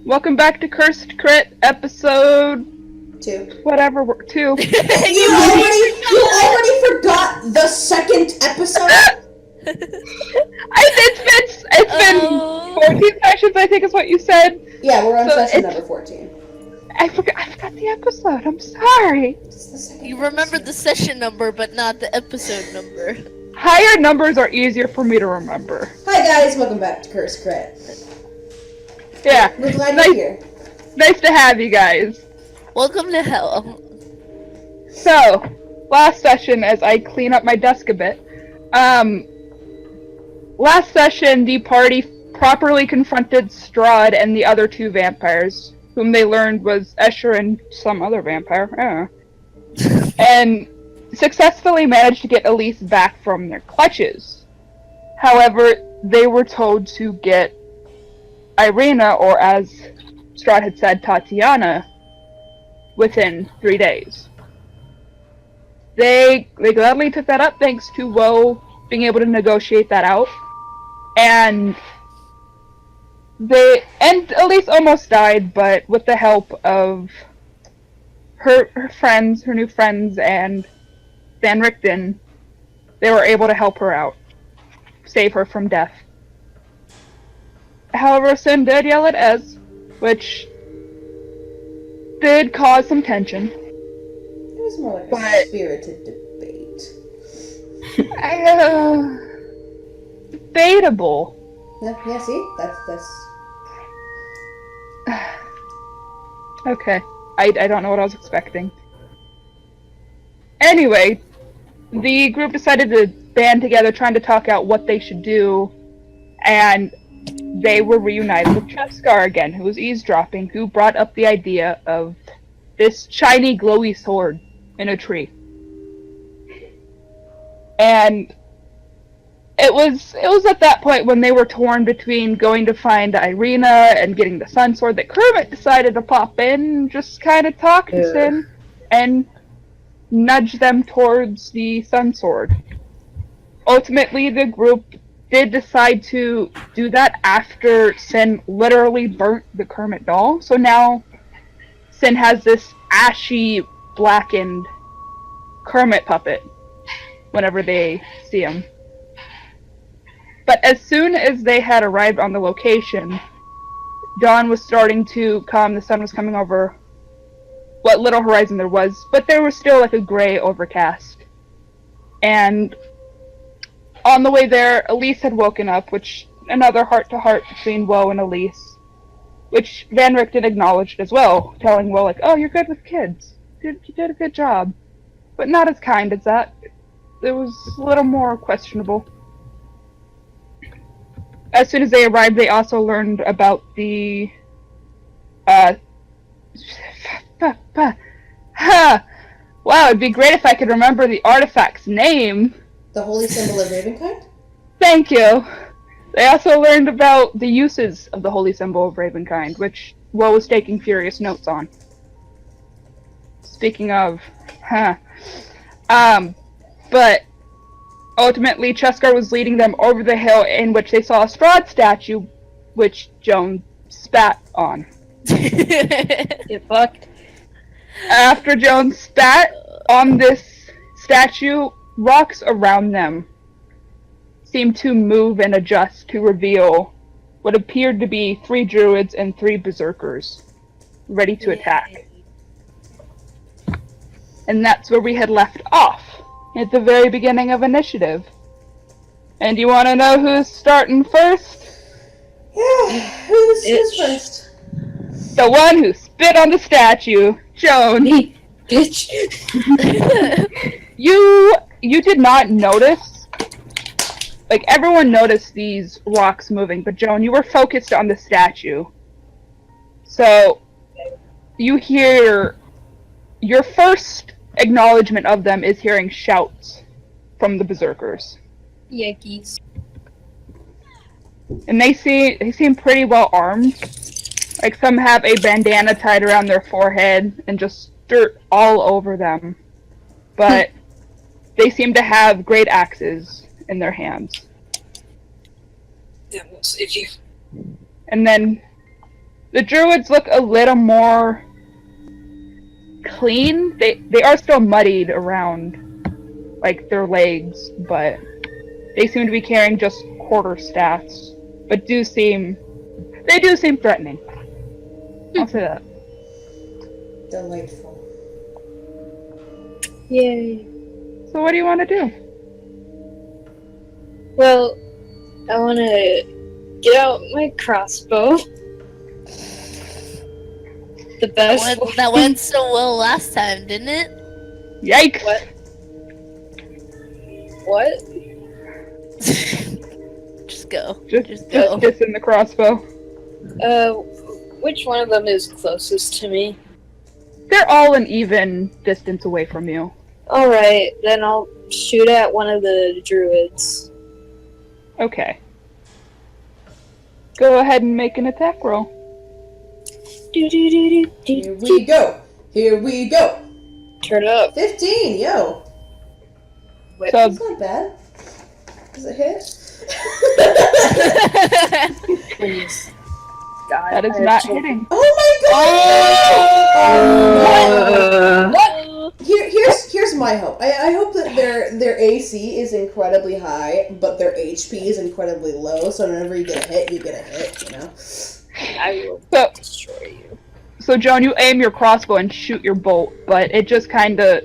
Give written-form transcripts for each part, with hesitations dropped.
Welcome back to Cursed Crit, episode... 2. Whatever, 2. You already forgot the second episode? It's been 14 sessions, I think is what you said. Yeah, we're on session number 14. I forgot the episode, I'm sorry. You remember the session number, but not the episode number. Higher numbers are easier for me to remember. Hi guys, welcome back to Cursed Crit. Yeah. We're glad you're here. Nice to have you guys. Welcome to hell. So, last session, as I clean up my desk a bit, last session the party properly confronted Strahd and the other two vampires, whom they learned was Escher and some other vampire, and successfully managed to get Elise back from their clutches. However, they were told to get Irina, or as Strahd had said, Tatiana, within 3 days. They gladly took that up thanks to Woe being able to negotiate that out. And Elise almost died, but with the help of her new friends, and Van Richten, they were able to help her out, save her from death. However, Sin did yell at Ez, which did cause some tension. It was more like a spirited debate. Debatable. Yeah, see? That's... Okay. I don't know what I was expecting. Anyway, the group decided to band together trying to talk out what they should do, and they were reunited with Cheskar again, who was eavesdropping, who brought up the idea of this shiny, glowy sword in a tree. And it was at that point when they were torn between going to find Irina and getting the sun sword that Kermit decided to pop in and just kind of talk to Sin and nudge them towards the sun sword. Ultimately, the group did decide to do that after Sin literally burnt the Kermit doll. So now Sin has this ashy, blackened Kermit puppet whenever they see him. But as soon as they had arrived on the location, dawn was starting to come, the sun was coming over what little horizon there was, but there was still like a gray overcast. And on the way there, Elise had woken up, which another heart-to-heart between Woe and Elise, which Van Richten acknowledged as well, telling Woe, like, oh, you're good with kids. You did a good job. But not as kind as that. It was a little more questionable. As soon as they arrived, they also learned about the, wow, it'd be great if I could remember the artifact's name. The holy symbol of Ravenkind? Thank you. They also learned about the uses of the holy symbol of Ravenkind, which Woe was taking furious notes on. Speaking of, but ultimately Cheskar was leading them over the hill in which they saw a Strahd statue, which Joan spat on. Get fucked. After Joan spat on this statue, rocks around them seemed to move and adjust to reveal what appeared to be 3 druids and 3 berserkers, ready to attack. And that's where we had left off, at the very beginning of initiative. And you want to know who's starting first? Yeah, who's first? The one who spit on the statue, Joan. Me, bitch. You did not notice. Like, everyone noticed these rocks moving, but Joan, you were focused on the statue. So, you hear... Your first acknowledgement of them is hearing shouts from the berserkers. Yankees. And they seem pretty well armed. Like, some have a bandana tied around their forehead and just dirt all over them. But they seem to have great axes in their hands. That will save you. And then The druids look a little more clean. They are still muddied around, like, their legs, but they seem to be carrying just quarterstaffs. But they do seem threatening. I'll say that. Delightful. Yay. So what do you want to do? Well, I want to get out my crossbow. The best one. That went so well last time, didn't it? Yikes! What? Just go. Just go. in the crossbow. Which one of them is closest to me? They're all an even distance away from you. Alright, then I'll shoot at one of the druids. Okay. Go ahead and make an attack roll. Here we go. Here we go. Turn up. 15, yo. Wait, So, That's not bad. Does it hit? please. God, that is not hitting. Oh my god! What? Here's my hope. I hope that their AC is incredibly high, but their HP is incredibly low. So whenever you get a hit, you get a hit. You know. I will So, destroy you. so Joan, you aim your crossbow and shoot your bolt, but it just kind of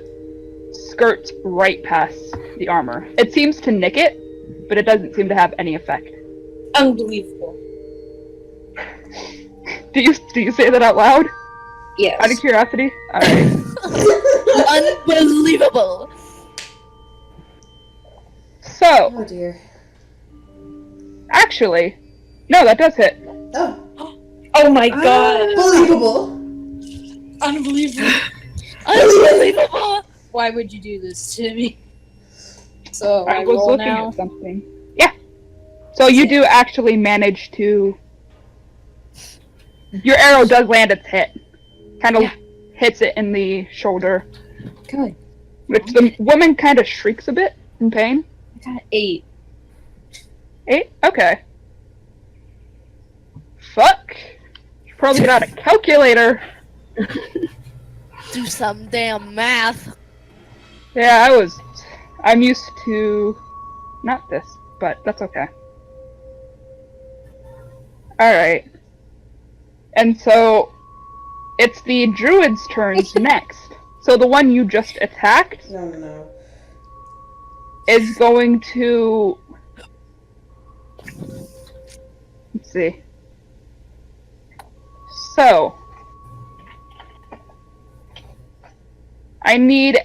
skirts right past the armor. It seems to nick it, but it doesn't seem to have any effect. Unbelievable. Do you say that out loud? Yes. Out of curiosity? Alright. Unbelievable. So, Oh dear. actually, no, that does hit. Oh, Oh my god. believable. Unbelievable. Unbelievable. Why would you do this to me? So I I was roll looking now. at something. Yeah. So you do actually manage to... Your arrow does land its hit. Kind of hits it in the shoulder. Good. Which the woman kind of shrieks a bit in pain. I got 8. 8? Okay. Fuck. Should probably get out a calculator. Do some damn math. Yeah, I'm used to... Not this, but that's okay. Alright. And so, it's the druid's turns next. So the one you just attacked No. is going to... Let's see. So... I need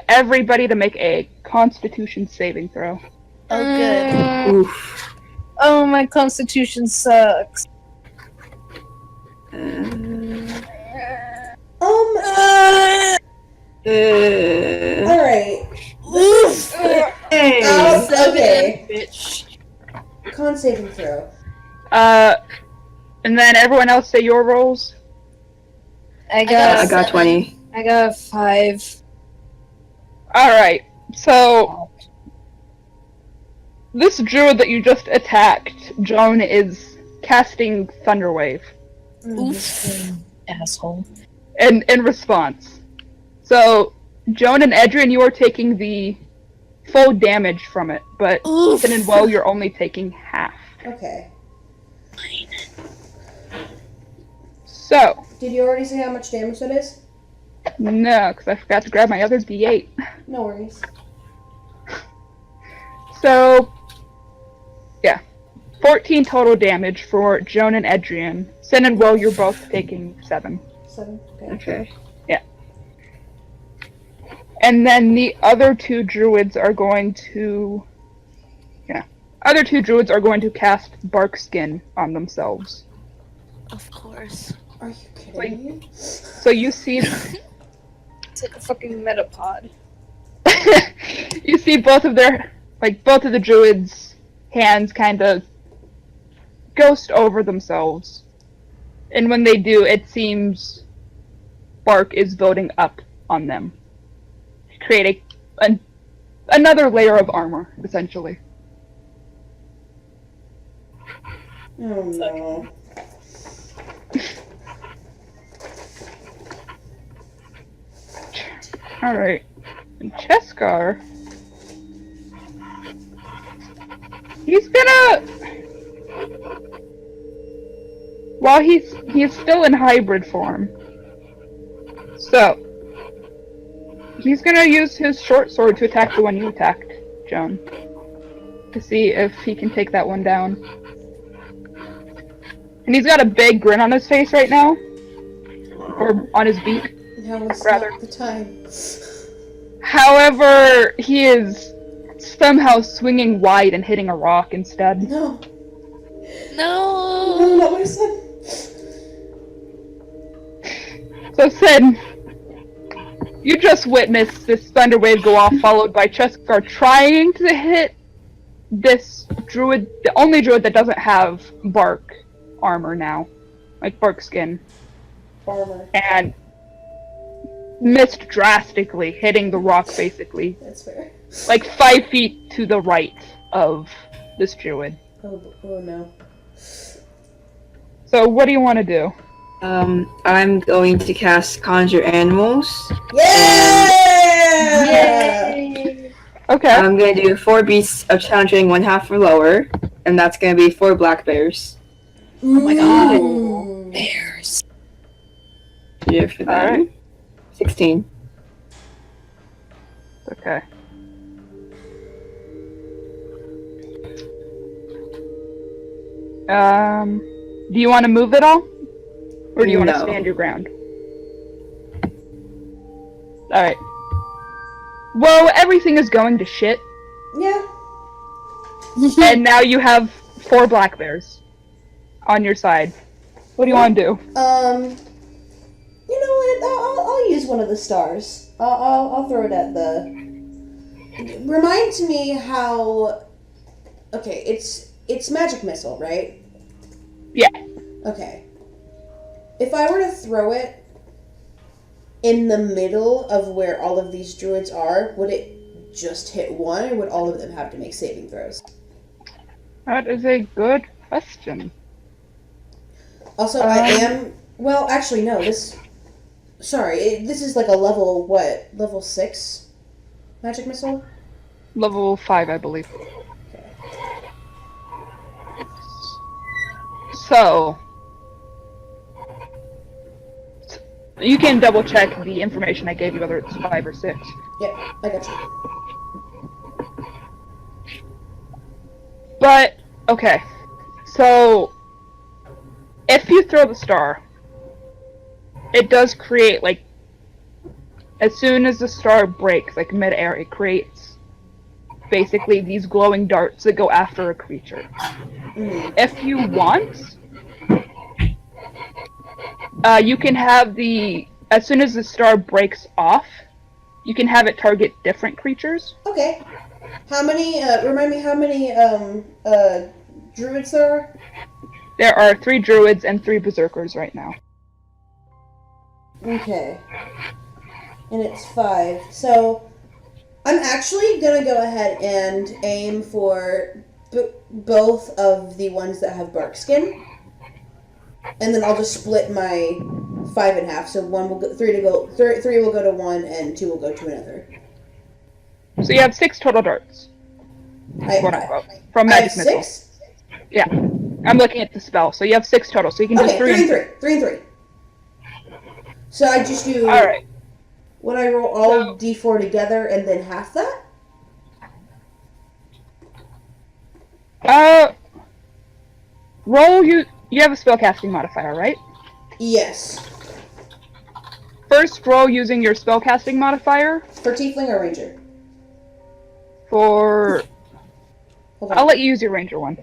everybody to make a Constitution saving throw. Oh, good. Oof. Oh, my constitution sucks. Alright. Oof. Hey. Okay. Bitch. Con saving throw. And then everyone else say your rolls. I I got got 20. I got 5. Alright, so... This druid that you just attacked, Joan, is casting Thunderwave Oof. Asshole. in response. So, Joan and Edrian, you are taking the full damage from it, but Oof. Finn and Woe, you're only taking half. Okay. So, Did you already say how much damage that is? no, because I forgot to grab my other D8. No worries. So, yeah. 14 total damage for Joan and Edrian. Sin and Woe, you're both taking 7. 7. Okay. Okay. And then the other two druids are going to... Yeah. Other two druids are going to cast Bark Skin on themselves. Of course. Are you kidding me? So you see... It's like a fucking metapod. you see both of the druids' hands kind of ghost over themselves. And when they do, it seems Bark is building up on them. To create another layer of armor, essentially. Oh no. Alright. And Cheskar. He's gonna... While he's still in hybrid form. So, he's gonna use his short sword to attack the one you attacked, Joan. To see if he can take that one down. And he's got a big grin on his face right now. Or on his beak. Now is Rather. not the time. However, he is somehow swinging wide and hitting a rock instead. No. No. No, not my son. So, Sid, you just witnessed this thunder wave go off, followed by Cheskar trying to hit this druid, the only druid that doesn't have bark armor now. Like bark skin. Armor. And missed drastically, hitting the rock basically. That's fair. Like 5 feet to the right of this druid. Oh no. So what do you want to do? I'm going to cast Conjure Animals. Yeah! Yay! Okay. I'm going to do 4 beasts of challenging 1/2 or lower, and that's going to be 4 black bears. Oh my God. Bears. Yeah, for that. Alright. 16. Okay. Do you want to move at all? Or do you want to No. stand your ground? Alright. Well, everything is going to shit, Yeah. and now you have 4 black bears on your side. What do you want to do? You know what? I'll use one of the stars. I'll throw it at the. Remind me how. Okay, it's magic missile, right? Yeah. Okay. If I were to throw it in the middle of where all of these druids are, would it just hit one, or would all of them have to make saving throws? That is a good question. Also, I am. Well, actually, no. Sorry, this is like a level, what? Level 6 magic missile? Level 5, I believe. Okay. So, you can double check the information I gave you, whether it's 5 or 6. Yep, I got you. But, okay. So, if you throw the star, it does create, like, as soon as the star breaks, like mid-air, it creates basically these glowing darts that go after a creature. If you want, you can have as soon as the star breaks off, you can have it target different creatures. Okay. How many, remind me how many, druids there are? There are 3 druids and 3 berserkers right now. Okay. And it's 5. So, I'm actually gonna go ahead and aim for both of the ones that have bark skin. And then I'll just split my 5 in half. So 3 will go to one, and 2 will go to another. So you have 6 total darts, quote unquote, from I have magic missile. 6? Yeah, I'm looking at the spell. So you have 6 total. So you can do Okay, 3 and 3. 3 and 3. So I just do. All right. When I roll all d4 together and then half that? Roll you have a spellcasting modifier, right? Yes. First, roll using your spellcasting modifier For Tiefling or Ranger? for... Hold on. I'll let you use your ranger one.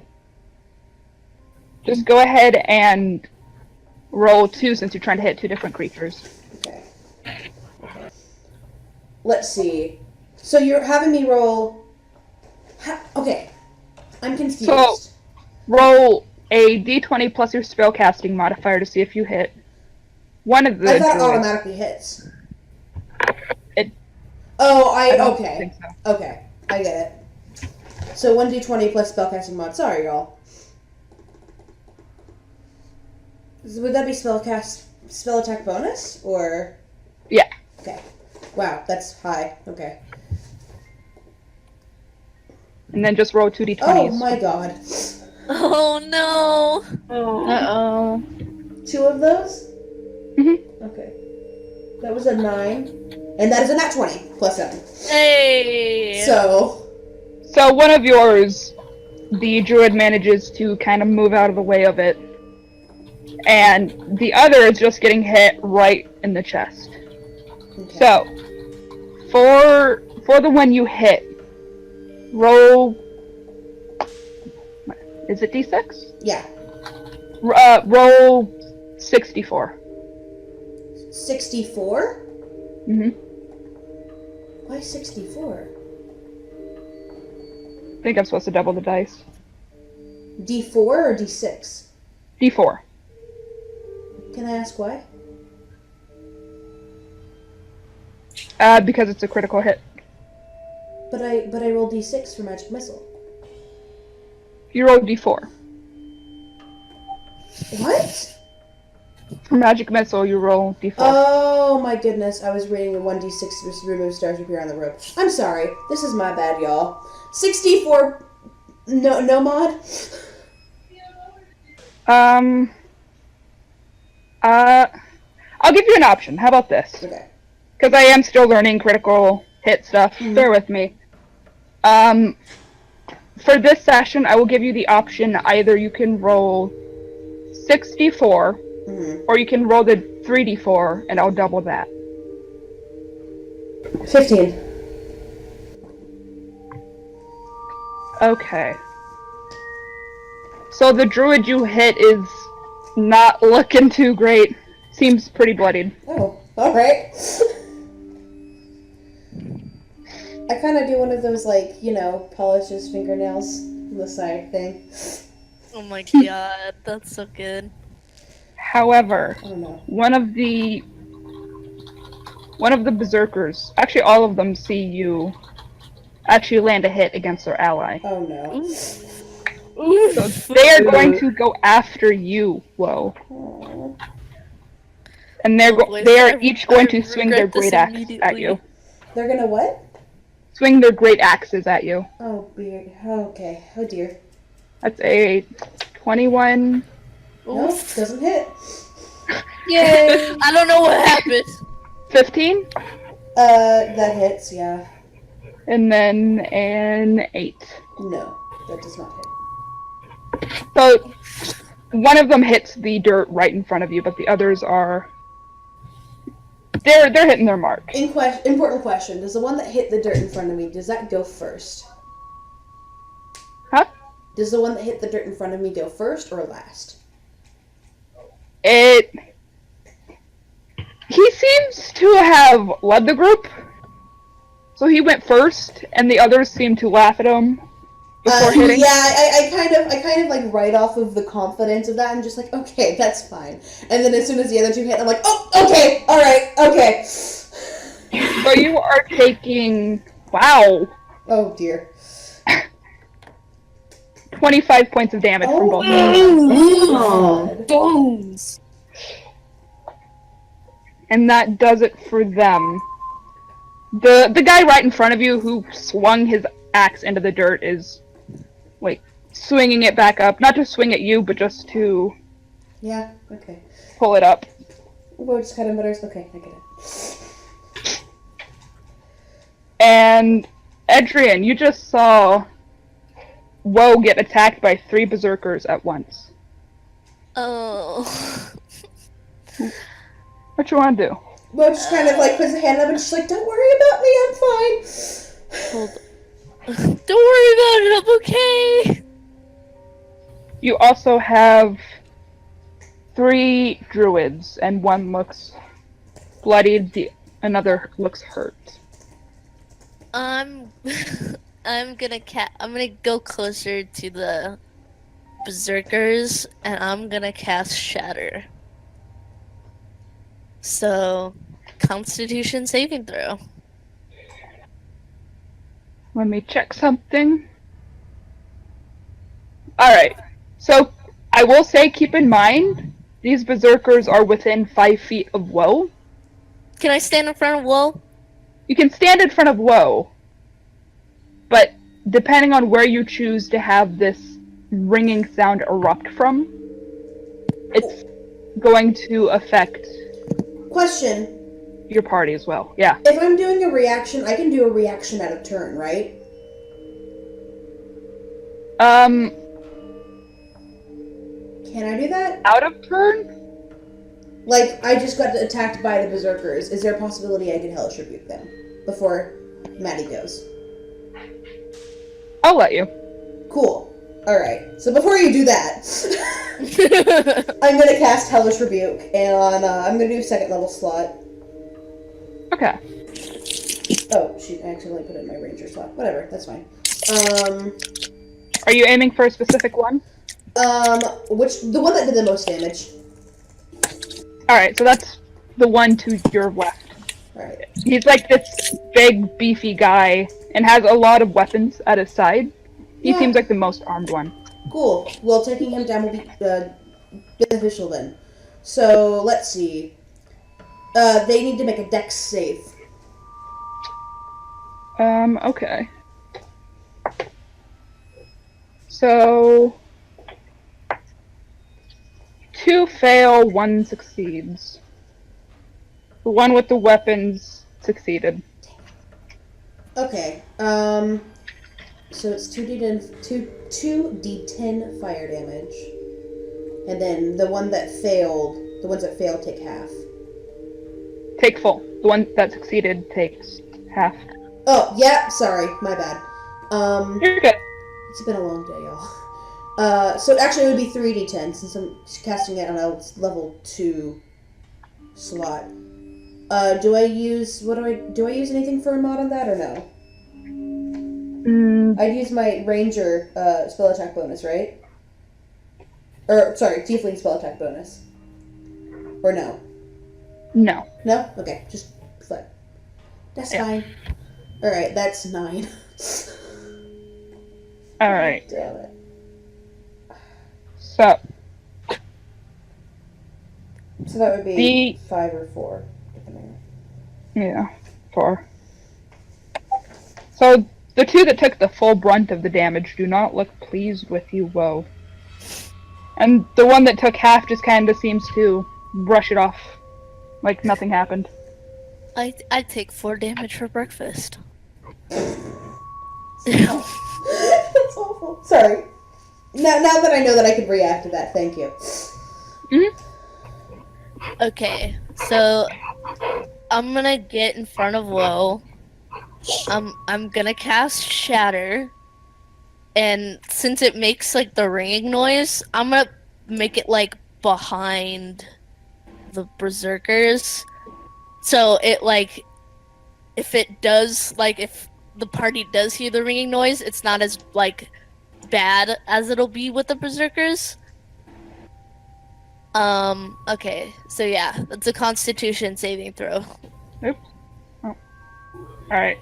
Just go ahead and roll 2 since you're trying to hit 2 different creatures. Okay. Let's see. So you're having me roll... Okay. I'm confused. So, roll a d20 plus your spellcasting modifier to see if you hit one of the I thought it druids. automatically hits. It- Oh, I don't okay. think so. Okay. I get it. So 1d20 plus spellcasting mod. Sorry, y'all. Would that be spell attack bonus? Or... Yeah. Okay. Wow, that's high. Okay. And then just roll 2d20s. Oh my god. Oh no! Oh. Uh-oh. 2 of those? Mhm. Okay. That was a 9. And that is a nat 20 plus 7. Hey! So. So one of yours, the druid manages to kind of move out of the way of it. And the other is just getting hit right in the chest. Okay. So, for the one you hit, roll. Is it d6? Yeah. Roll 64. 64? Mm-hmm. Why 64? I think I'm supposed to double the dice. D4 or D6? D4. Can I ask why? Because it's a critical hit. But I rolled D6 for magic missile. You roll D4. What? For magic missile, you roll D4. Oh my goodness, I was reading the 1d6 remove stars appear on the rope. I'm sorry. This is my bad, y'all. 64 no mod? I'll give you an option. How about this? Okay. Because I am still learning critical hit stuff. Bear with me. For this session, I will give you the option either you can roll 64, or you can roll the 3d4, and I'll double that. 15. Okay. So the druid you hit is not looking too great. Seems pretty bloodied. Oh, alright. I kind of do one of those, like, polish his fingernails on the side thing. Oh my god, that's so good. However, I don't know. one of the berserkers, actually all of them, see you actually land a hit against their ally. Oh no. So they are going to go after you, Whoa. Aww. And they are each going to swing their great axe at you. They're gonna what? Swing their great axes at you. Oh, weird. Okay. Oh dear. That's a 21. No, doesn't hit. Yay! I don't know what happened. 15, That hits, yeah. and then an 8. No, that does not hit. So one of them hits the dirt right in front of you, but the others are they're hitting their mark. Important question. Does the one that hit the dirt in front of me, does that go first? Huh? Does the one that hit the dirt in front of me go first or last? He seems to have led the group, so he went first, and the others seem to laugh at him before hitting. Yeah, I kind of like write off of the confidence of that. I'm just like, okay, that's fine. And then as soon as the other two hit, I'm like, oh, okay, all right, okay. So you are taking, wow, Oh dear. 25 points of damage from both of them. Oh. Bones! And that does it for them. The guy right in front of you who swung his axe into the dirt is, like, swinging it back up. Not to swing at you, but just to Yeah, okay. pull it up. Well, just kind of mutters, okay, I get it. And, Adrian, you just saw Woe get attacked by 3 berserkers at once. Oh. What you want to do? Well, just kind of like puts a hand up and just like, don't worry about me, I'm fine. Hold on. Don't worry about it, I'm okay. You also have 3 druids, and one looks bloodied, another looks hurt. I'm gonna go closer to the berserkers, and I'm gonna cast Shatter. So, Constitution saving throw. Let me check something. Alright, so I will say, keep in mind, these berserkers are within 5 feet of Woe. Can I stand in front of Woe? You can stand in front of Woe, but depending on where you choose to have this ringing sound erupt from, it's going to affect Question. your party as well. Yeah. If I'm doing a reaction, I can do a reaction at a turn, right? Can I do that? Out of turn? Like, I just got attacked by the berserkers. Is there a possibility I could hellish rebuke them before Maddie goes? I'll let you. Cool. Alright, so before you do that, I'm gonna cast Hellish Rebuke, and I'm gonna do second level slot. Okay. Oh, shoot, I accidentally put it in my ranger slot. Whatever, that's fine. Are you aiming for a specific one? The one that did the most damage. Alright, so that's the one to your left. Alright. He's like this big, beefy guy and has a lot of weapons at his side. He Yeah. seems like the most armed one. Cool. Well, taking him down will be beneficial then. So, let's see. They need to make a dex save. Okay. So 2 fail, 1 succeeds. The one with the weapons succeeded. Okay. So it's 2d10 fire damage. And then the ones that failed take half. Take full. The one that succeeded takes half. Oh, yeah, sorry, my bad. You're good. It's been a long day, y'all. So actually it would be 3d10 since I'm casting it on a level 2 slot. Do I use anything for a mod on that or no? I'd use my ranger spell attack bonus, right? Or sorry, tiefling spell attack bonus. Or no? No. No? Okay, just flip. That's fine. Alright, that's 9. Alright. Damn it. So that would be 5 or 4. Depending. yeah, 4. So the 2 that took the full brunt of the damage do not look pleased with you, Woe. And the one that took half just kind of seems to brush it off like nothing happened. I take 4 damage for breakfast. That's awful. Sorry. Now that I know that I can react to that, thank you. Okay, so I'm gonna get in front of Woe. I'm gonna cast Shatter, and since it makes like the ringing noise, I'm gonna make it like behind the berserkers. So it like if the party does hear the ringing noise, it's not as like bad as it'll be with the berserkers. Okay, so yeah, that's a Constitution saving throw. Oops. Oh. Alright.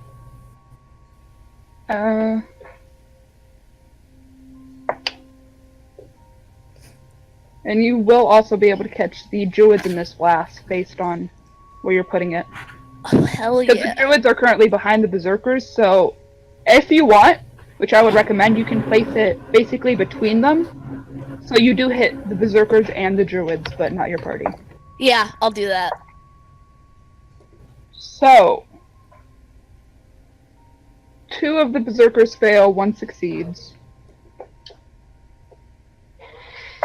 And you will also be able to catch the druids in this blast based on where you're putting it. Oh, hell Because yeah. the druids are currently behind the berserkers, so if you want, which I would recommend, you can place it basically between them. So you do hit the berserkers and the druids, but not your party. Yeah, I'll do that. So 2 of the berserkers fail, 1 succeeds.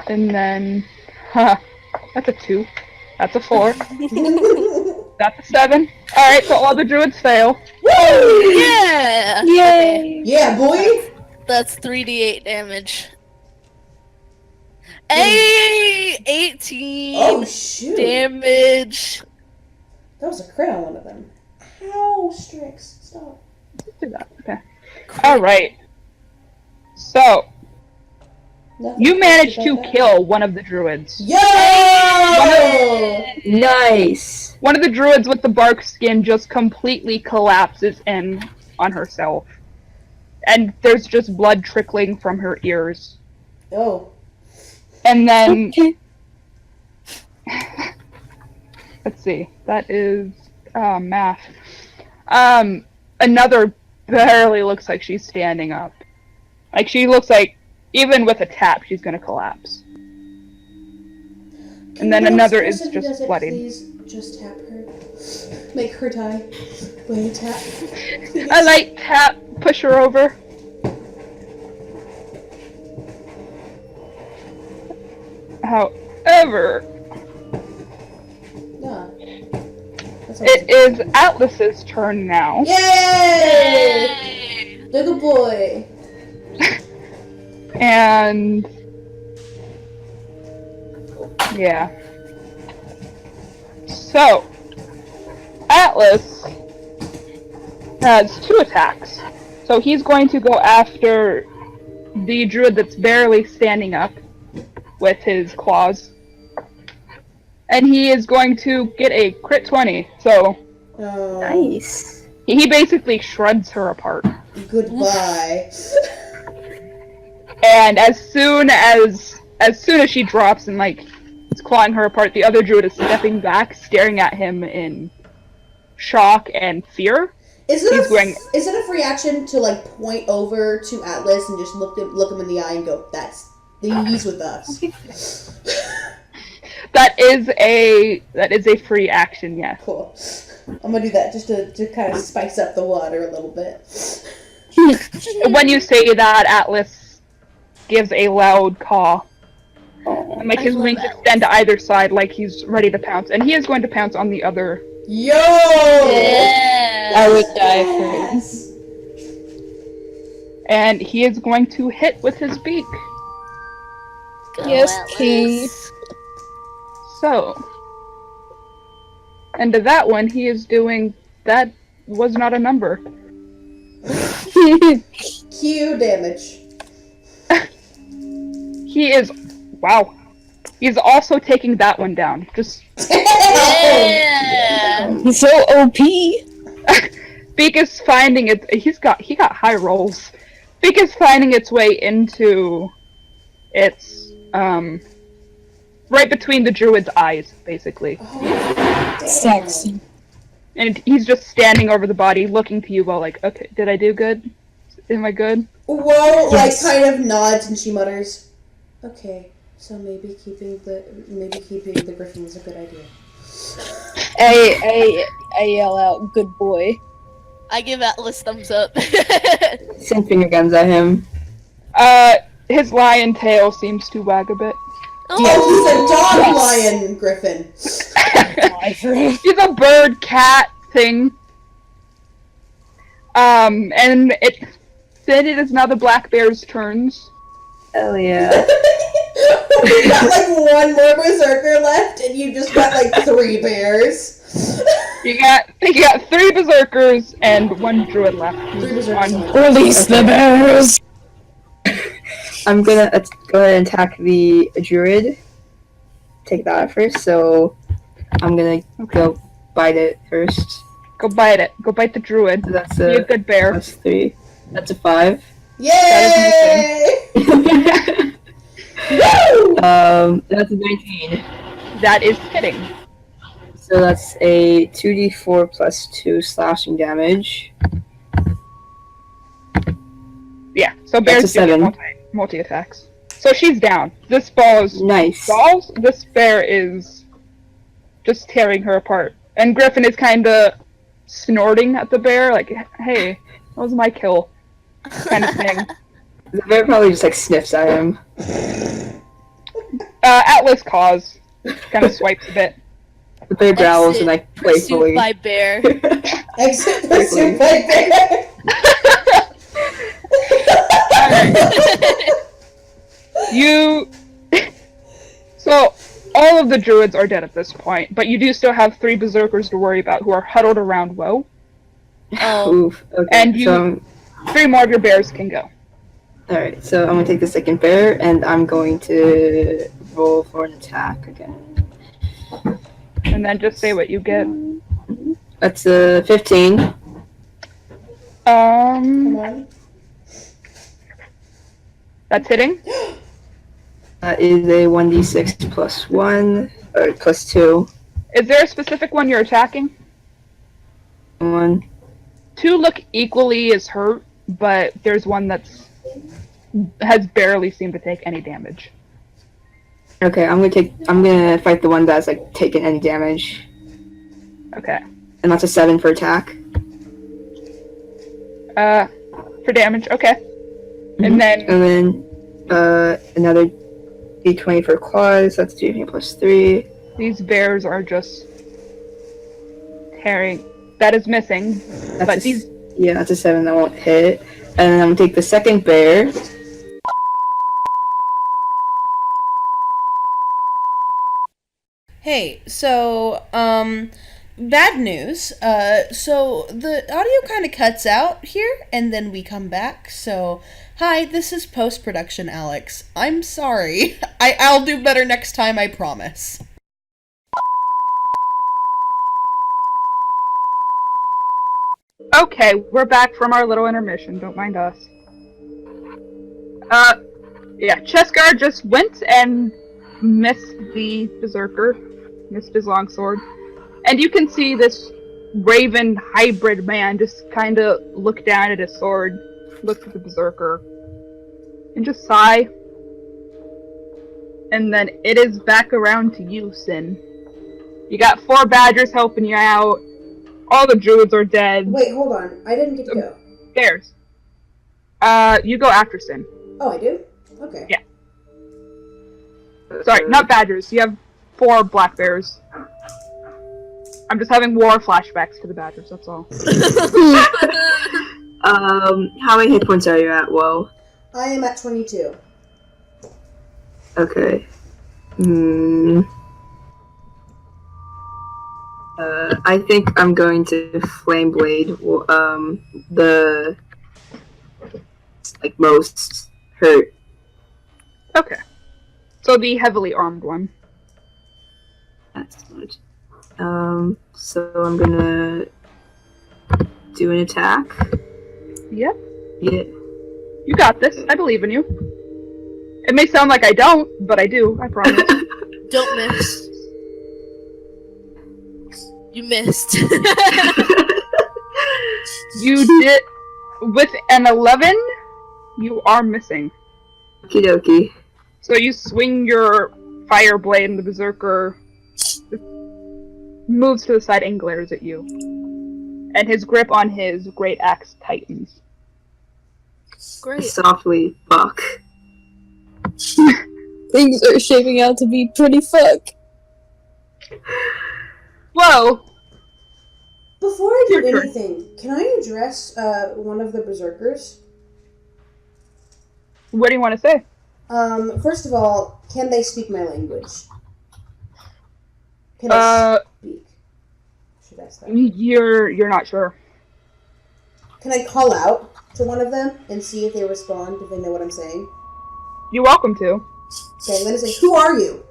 And then, that's a 2. That's a 4. That's a 7. Alright, so all the druids fail. Woo! Yeah! Yay! Yeah, boy! That's 3d8 damage. Hey! 18 Oh, shoot. damage. That was a crit on one of them. Ow, Strix. Stop. Let's do that. Okay. Alright. So, Nothing you managed to about that. kill one of the druids. Yo! Nice! One of the druids with the bark skin just completely collapses in on herself. And there's just blood trickling from her ears. Oh. And then, Okay. let's see, that is math. Another barely looks like she's standing up. Like, she looks like, even with a tap, she's gonna collapse. And then another is just bloodied. Please just tap her. Make her die. Wait, tap. A light tap, push her over. However, Yeah. it is Atlas's turn now. Yay! The good boy. And yeah. So Atlas has 2 attacks. So he's going to go after the druid that's barely standing up with his claws. And he is going to get a crit 20. So Oh, Nice. he basically shreds her apart. goodbye. And as soon as she drops and like is clawing her apart, the other druid is stepping back, staring at him in shock and fear. Is it, He's going- is it a free action to like point over to Atlas and just look him in the eye and go, he's with us? That is a free action, yes. Cool. I'm gonna do that just to kind of spice up the water a little bit. When you say that, Atlas gives a loud caw. And like his love wings Atlas. extend to either side like he's ready to pounce. And he is going to pounce on the other. Yo! Yeah. I would die for him. Yes! And he is going to hit with his beak. Go, Yes, Atlas. King. So. And to that one, he is doing... That was not a number. Q damage. He is... Wow. He's also taking that one down. Just... Yeah. He's so OP. Beak is finding it. He got high rolls. Beak is finding its way into its right between the druid's eyes, basically. Sexy. And he's just standing over the body, looking to you while like, okay, did I do good? Am I good? Whoa, Yes. like kind of nods and she mutters, okay, so maybe keeping the griffin was a good idea. I yell out, good boy. I give Atlas thumbs up. Send finger guns at him. His lion tail seems to wag a bit. Oh, he's a dog lion griffin. Die for him. He's a bird cat thing. And then it is now the black bear's turns. Hell yeah. We got like one more berserker left, and you just got like 3 bears. You got 3 berserkers and 1 druid left. 3 berserkers. On- Release the bears. I'm gonna go ahead and attack the druid. Take that first, so I'm gonna go bite it first. Go bite it. Go bite the druid. So that's Be a a good bear. that's 3. That's a 5. Yay! Woo! That's a 19. That is hitting. So that's a 2d4 plus 2 slashing damage. Yeah. So bears That's a do get 7. multi attacks. So she's down. This Nice. this bear is just tearing her apart, and Griffin is kind of snorting at the bear, like, "Hey, that was my kill," kind of thing. The bear probably just like sniffs at him. Atlas caws, kind of swipes a bit. The bear growls and like Pursued playfully. by bear. Exit pursuit by bear. You. So, all of the druids are dead at this point, but you do still have 3 berserkers to worry about who are huddled around Woe, Oh, Oof. Okay. And you- So 3 more of your bears can go. alright, so I'm gonna take the second bear and I'm going to roll for an attack again. And then just say what you get. That's a 15. Come on. That's hitting. That is a 1d6 plus 1, or plus 2. Is there a specific one you're attacking? 1. 2 look equally as hurt, but there's one has barely seemed to take any damage. Okay, I'm gonna fight the one that's like taken any damage. Okay. And that's a 7 for attack. For damage, okay. And then another d20 for claws, that's d20 plus 3. these bears are just tearing. That is missing. But these. Yeah, that's a 7 that won't hit. And then I'm gonna take the second bear. Hey, so, bad news. So the audio kind of cuts out here, and then we come back. So, hi, this is post-production, Alex. I'm sorry. I'll do better next time, I promise. Okay, we're back from our little intermission. Don't mind us. Yeah, Cheskar just went and missed the berserker, missed his longsword, and you can see this raven hybrid man just kind of look down at his sword, look at the berserker, and just sigh. And then it is back around to you, Sin. You got 4 badgers helping you out. All the druids are dead. Wait, hold on. I didn't get to go. Bears. You go after Sin. Oh, I do? Okay. Yeah. Sorry, not badgers. You have 4 black bears. I'm just having war flashbacks to the badgers, that's all. How many hit points are you at? Whoa. I am at 22. Okay. I think I'm going to Flame Blade, the most hurt. Okay. So the heavily armed one. That's good. So I'm gonna do an attack. Yep. Yeah. You got this. I believe in you. It may sound like I don't, but I do. I promise. Don't miss. You missed. You did. With an 11, you are missing. Okie dokie. So you swing your fire blade and the berserker moves to the side and glares at you. And his grip on his great axe tightens. Great. Softly, fuck. Things are shaping out to be pretty fuck. Whoa! Before I do Your turn. anything, can I address one of the berserkers? What do you want to say? First of all, can they speak my language? Can they speak? Should I ask that? You're not sure. Can I call out to one of them and see if they respond, if they know what I'm saying? You're welcome to. Okay, I'm gonna say, who are you?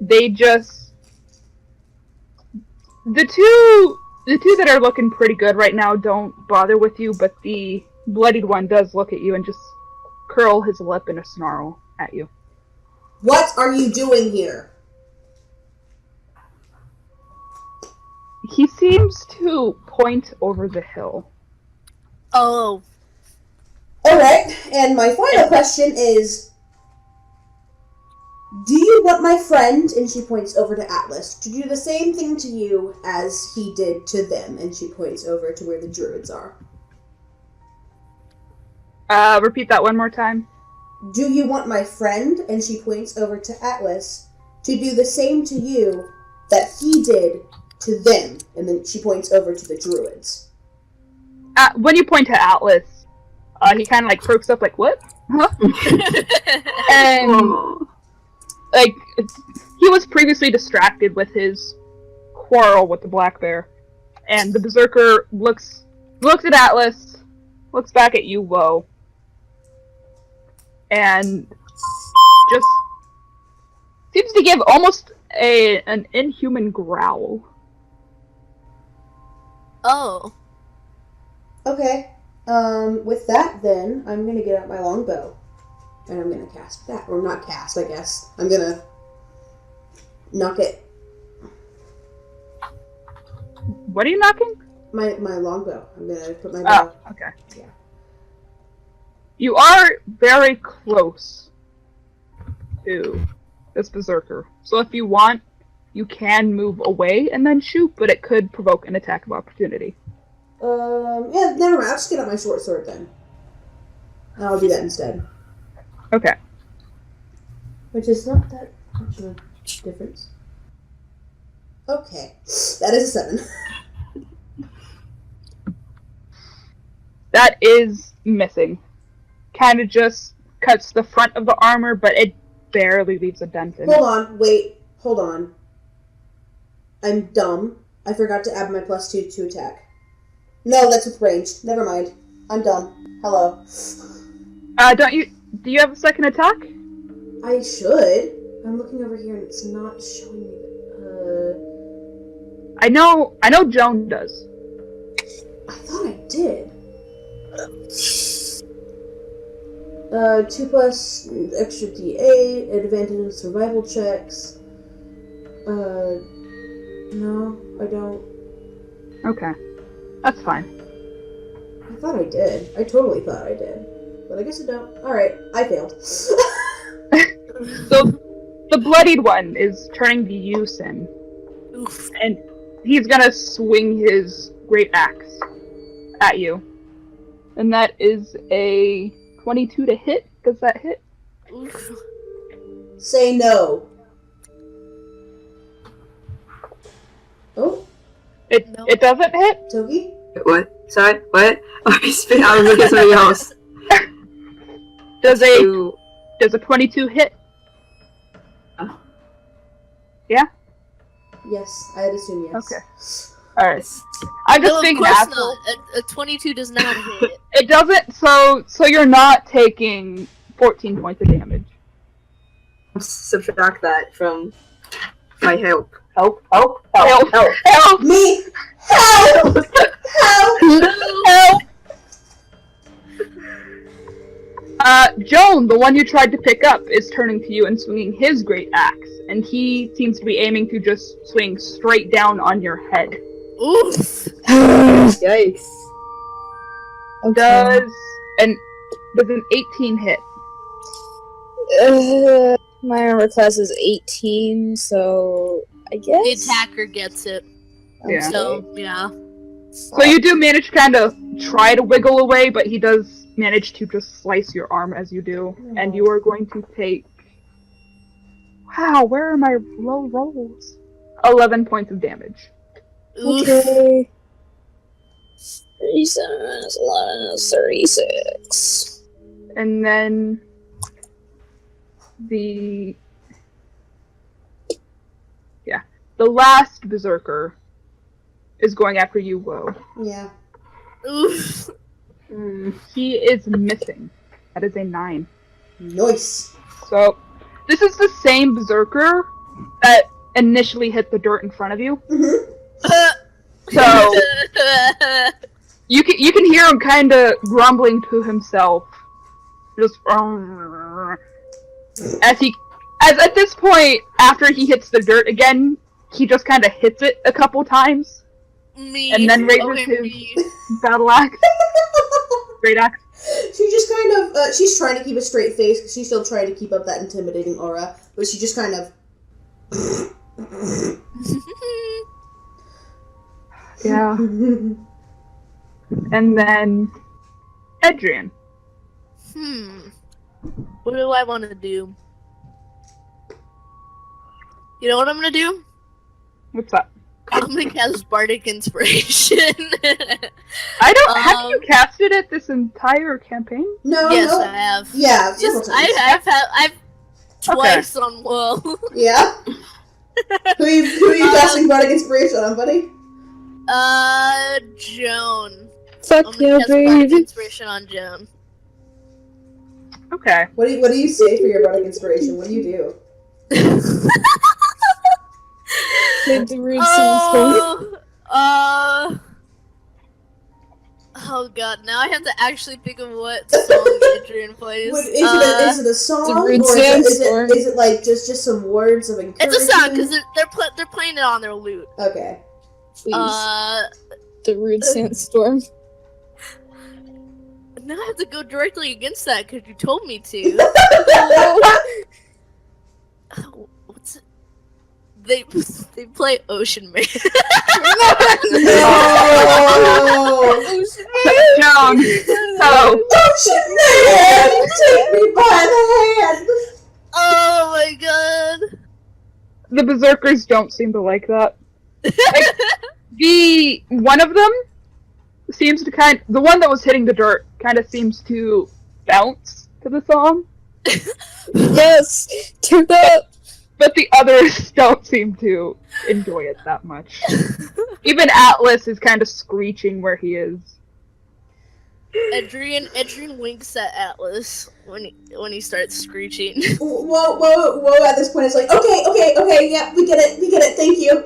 They just... The two that are looking pretty good right now don't bother with you, but the bloodied one does look at you and just curl his lip in a snarl at you. What are you doing here? He seems to point over the hill. Oh. Alright, and my final question is, do you want my friend, and she points over to Atlas, to do the same thing to you as he did to them, and she points over to where the druids are? Repeat that one more time. Do you want my friend, and she points over to Atlas, to do the same to you that he did to them? And then she points over to the druids. When you point to Atlas, he kind of like perks up like, what? Huh? And... Oh. Like, he was previously distracted with his quarrel with the black bear. And the berserker looks at Atlas, looks back at you, whoa. And just seems to give almost an inhuman growl. Oh. Okay, with that then, I'm gonna get out my longbow. And I'm gonna cast that. Or not cast, I guess. I'm gonna knock it. What are you knocking? my longbow. I'm gonna put my bow. Oh, okay. Yeah. You are very close to this berserker. So if you want, you can move away and then shoot, but it could provoke an attack of opportunity. Yeah, never mind. I'll just get out my short sword then. I'll do that instead. Okay. Which is not that much of a difference. Okay. That is a 7. That is missing. Kind of just cuts the front of the armor, but it barely leaves a dent in it. Hold on. Wait. Hold on. I'm dumb. I forgot to add my +2 to attack. No, that's with ranged. Never mind. I'm dumb. Hello. Do you have a second attack? I should. I'm looking over here and it's not showing me. I know Joan does. I thought I did. 2 plus extra D8, advantage in survival checks. No, I don't. Okay. That's fine. I thought I did. I totally thought I did. But I guess I don't. Alright, I failed. So, the bloodied one is turning to you, Sin. Oof. And he's gonna swing his great axe at you. And that is a 22 to hit. Does that hit? Oof. Say no. Oh, No. It doesn't hit? Togi? What? Sorry? What? I was looking at something else. Does a Two. 22 hit? Yeah? Yes, I'd assume yes. Okay. Alright. I'm just No, of being an course asshole. not. A 22 does not hit. It doesn't, so you're not taking 14 points of damage. Subtract that from my help. Help. Help! Me! Help! Help! Help! Joan, the one you tried to pick up, is turning to you and swinging his great axe, and he seems to be aiming to just swing straight down on your head. Oof. Yikes. Does an 18 hit? My armor class is 18, so I The guess. attacker gets it. Yeah. So, yeah. So you do manage to kind of try to wiggle away, but he does manage to just slice your arm as you do, and you are going to take... Wow, where are my low rolls? 11 points of damage. Oof. Okay. 37 is 11 is 36. And then the last berserker is going after you, Woe. Yeah. Oof. He is missing. That is a 9. Nice. So this is the same berserker that initially hit the dirt in front of you. So you can hear him kind of grumbling to himself, just as at this point, after he hits the dirt again, he just kind of hits it a couple times, Me. and then raises Okay, his me. battle axe, great axe. She just kind of, she's trying to keep a straight face because she's still trying to keep up that intimidating aura, but she just kind of... Yeah. And then Adrian. What do I want to do? You know what I'm gonna do? What's up? I'm gonna cast Bardic Inspiration. I don't. Have you casted it this entire campaign? No, Yes, no. I have. Yeah, several Yes, times. I've twice on Woe. Yeah? Who are you casting Bardic Inspiration on, buddy? Joan. Fuck I'm yeah, gonna cast Bardic baby. Inspiration on Joan. Okay. What do you say for your Bardic Inspiration? What do you do? Did the rude song. Oh god, now I have to actually think of what song Adrian plays. Is it a song, rude or sandstorm. is it like just some words of encouragement? It's a song because they're playing it on their lute. Okay. Please. the rude sandstorm. Now I have to go directly against that because you told me to. Oh, what's it? They play Ocean Man. No! Down. So, Ocean Man! Take me by the hand! Oh my god. the berserkers don't seem to like that. Like, the one of them seems to the one that was hitting the dirt kind of seems to bounce to the song, Yes! Turn up! but the others don't seem to enjoy it that much. Even Atlas is kind of screeching where he is. Adrian winks at Atlas when he starts screeching. Whoa, at this point it's like, okay, yeah, we get it, thank you.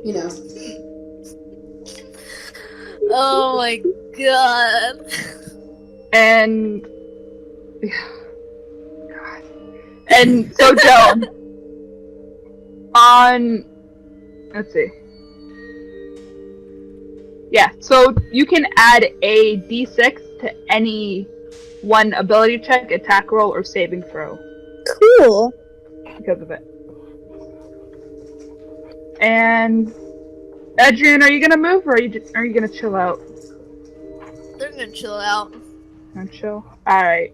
You know. Oh my god. And... God. And so, Joan, on... Let's see. Yeah, so you can add a d6 to any one ability check, attack roll, or saving throw Cool. because of it. And Adrian, are you gonna move, or are you gonna chill out? They're gonna chill out. And chill. All right.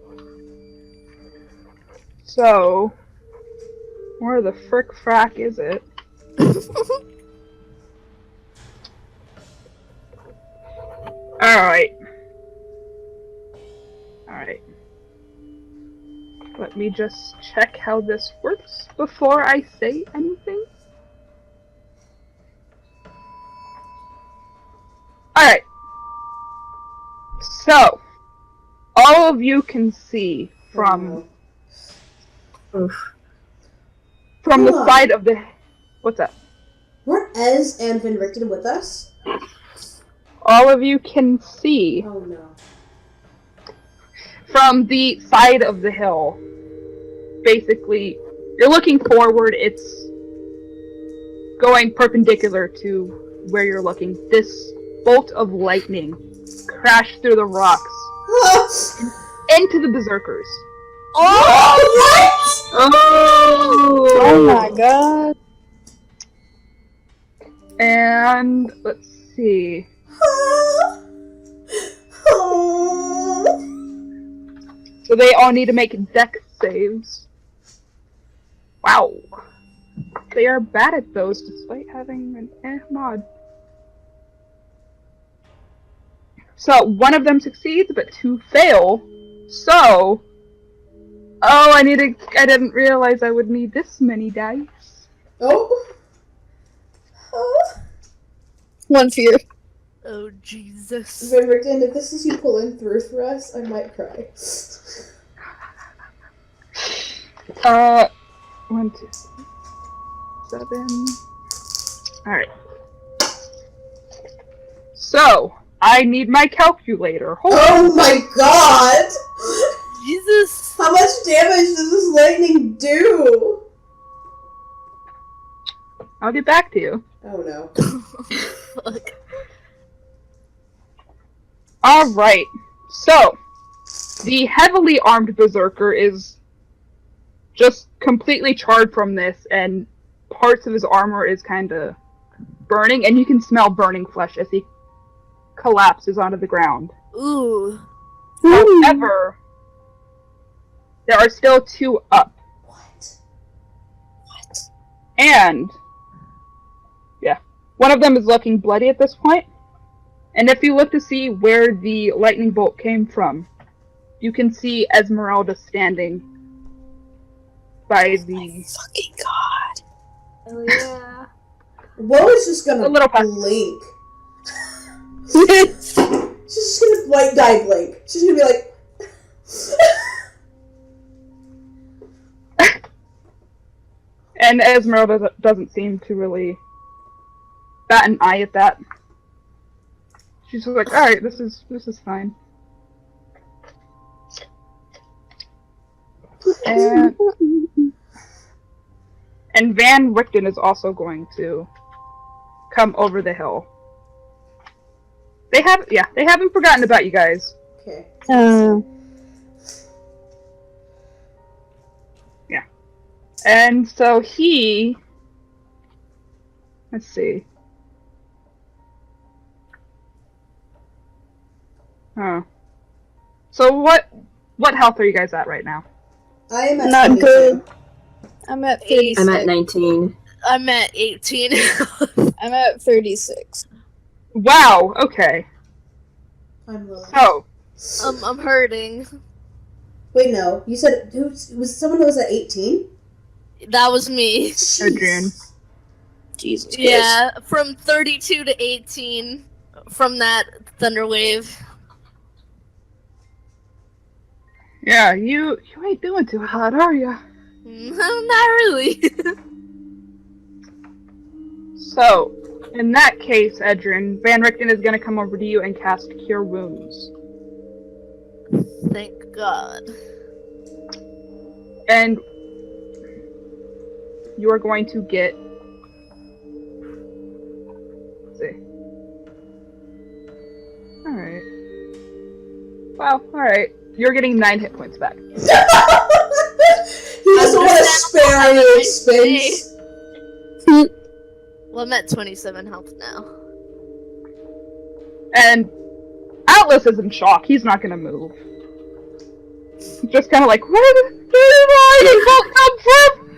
So, where the frick frack is it? Alright. Alright. Let me just check how this works before I say anything. Alright. So, all of you can see from the side of the... What's that? Weren't Ez and Vindicted with us? All of you can see Oh no. from the side of the hill. Basically, you're looking forward, it's going perpendicular to where you're looking. This bolt of lightning crashed through the rocks into the berserkers. Oh, what? Oh my god. And let's see. Oh. So they all need to make dex saves. Wow. They are bad at those despite having an mod. So one of them succeeds, but two fail. So, I didn't realize I would need this many dice. Oh. One fear. Oh Jesus. Vindicted, if this is you pulling through for us, I might cry. 1, 2, 7. Alright. So, I need my calculator. Hold on. Oh my god! Jesus. How much damage does this lightning do? I'll get back to you. Oh no. Fuck. Alright. So, the heavily armed berserker is just completely charred from this, and parts of his armor is kind of burning, and you can smell burning flesh as he collapses onto the ground. Ooh. However, there are still two up. What? And, yeah, one of them is looking bloody at this point. And if you look to see where the lightning bolt came from, you can see Esmeralda standing by the... Fucking god. Oh yeah. Wo is just gonna A little past- blink. She's just gonna white die blink. She's gonna be like... And Esmeralda doesn't seem to really bat an eye at that. She's just like, alright, this is fine. And Van Richten is also going to come over the hill. They haven't forgotten about you guys. Okay. And so he, let's see. Huh. So what health are you guys at right now? I am at Not 22. good. I'm at 36. I'm at 19. I'm at 18. I'm at 36. Wow, okay. I'm low. So, I'm hurting. Wait, no. You said was someone who was at 18? That was me. Adrian. Jesus Christ. Yeah, from 32 to 18 from that thunder wave. Yeah, you ain't doing too hot, are ya? Not really. So, in that case, Edrin, Van Richten is gonna come over to you and cast Cure Wounds. Thank God. And you are going to get... Let's see. Alright. Wow, alright. You're getting 9 hit points back. He doesn't want to spare any expense. Well, I'm at 27 health now. And Atlas is in shock. He's not gonna move. Just kind of like, where did my come from?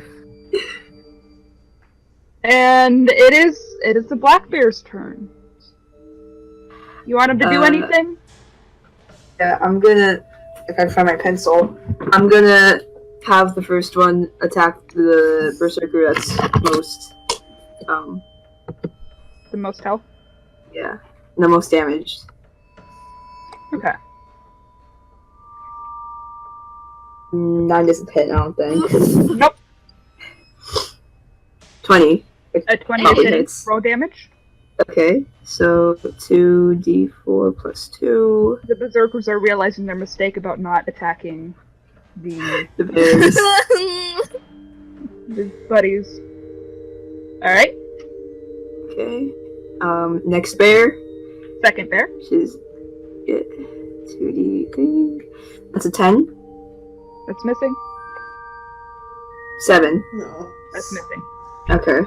And it is the Black Bear's turn. You want him to do anything? Yeah, I'm gonna, if I find my pencil, I'm gonna have the first one attack the berserker that's most, The most health? yeah, the most damaged. Okay. 9 doesn't hit, I don't think. Nope. 20. At 20 Probably hitting. hits. Roll damage. Okay, so 2d4 plus 2. The berserkers are realizing their mistake about not attacking the The bears. buddies. Alright. Okay. Next bear, Second bear. which is 2d3. That's a 10. That's missing. 7. No. That's missing. Okay.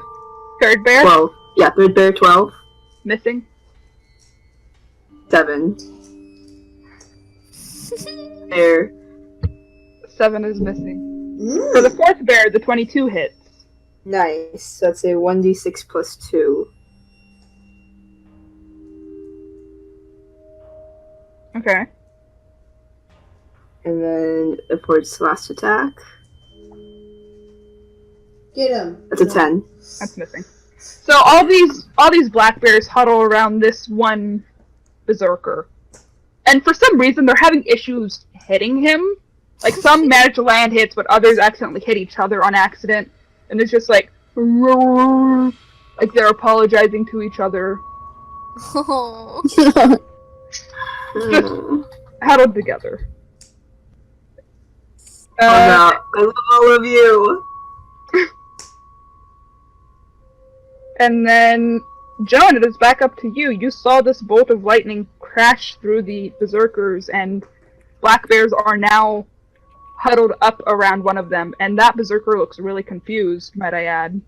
Third bear. 12. Yeah, third bear, 12. Missing. 7. Bear. 7 is missing. For the fourth bear, the 22 hits. Nice. So that's a 1d6 plus 2. Okay. And then for its last attack, Get him. that's a 10. That's missing. So all these black bears huddle around this one berserker. And for some reason they're having issues hitting him. Like some manage to land hits, but others accidentally hit each other on accident. And it's just like they're apologizing to each other. Oh. Huddled together. Oh no, I love all of you. And then, Joan, it is back up to you. You saw this bolt of lightning crash through the berserkers, and black bears are now huddled up around one of them, and that berserker looks really confused, might I add.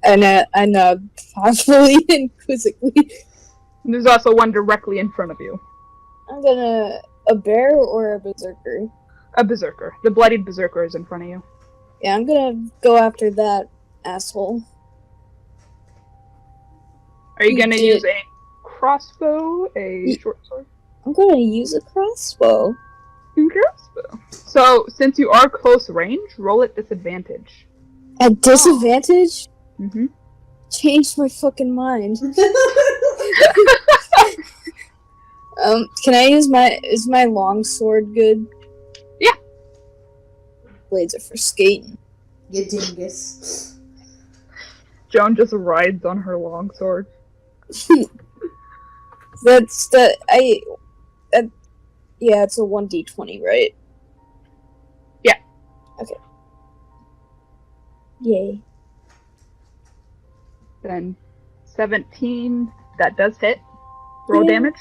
I nod thoughtfully and quizzically. And there's also one directly in front of you. I'm gonna... A bear or a berserker? A berserker. The bloodied berserker is in front of you. Yeah, I'm gonna go after that asshole. Are you You gonna did- use a crossbow, a short sword? I'm gonna use a crossbow. Crossbow. So, since you are close range, roll at disadvantage. At disadvantage? Mm-hmm. Changed my fucking mind. Can I use is my long sword good? Yeah. Blades are for skating. You dingus. Joan just rides on her longsword. That's yeah, it's a 1d20, right? Yeah. Okay. Yay. Then 17. That does hit. Roll Yeah. damage.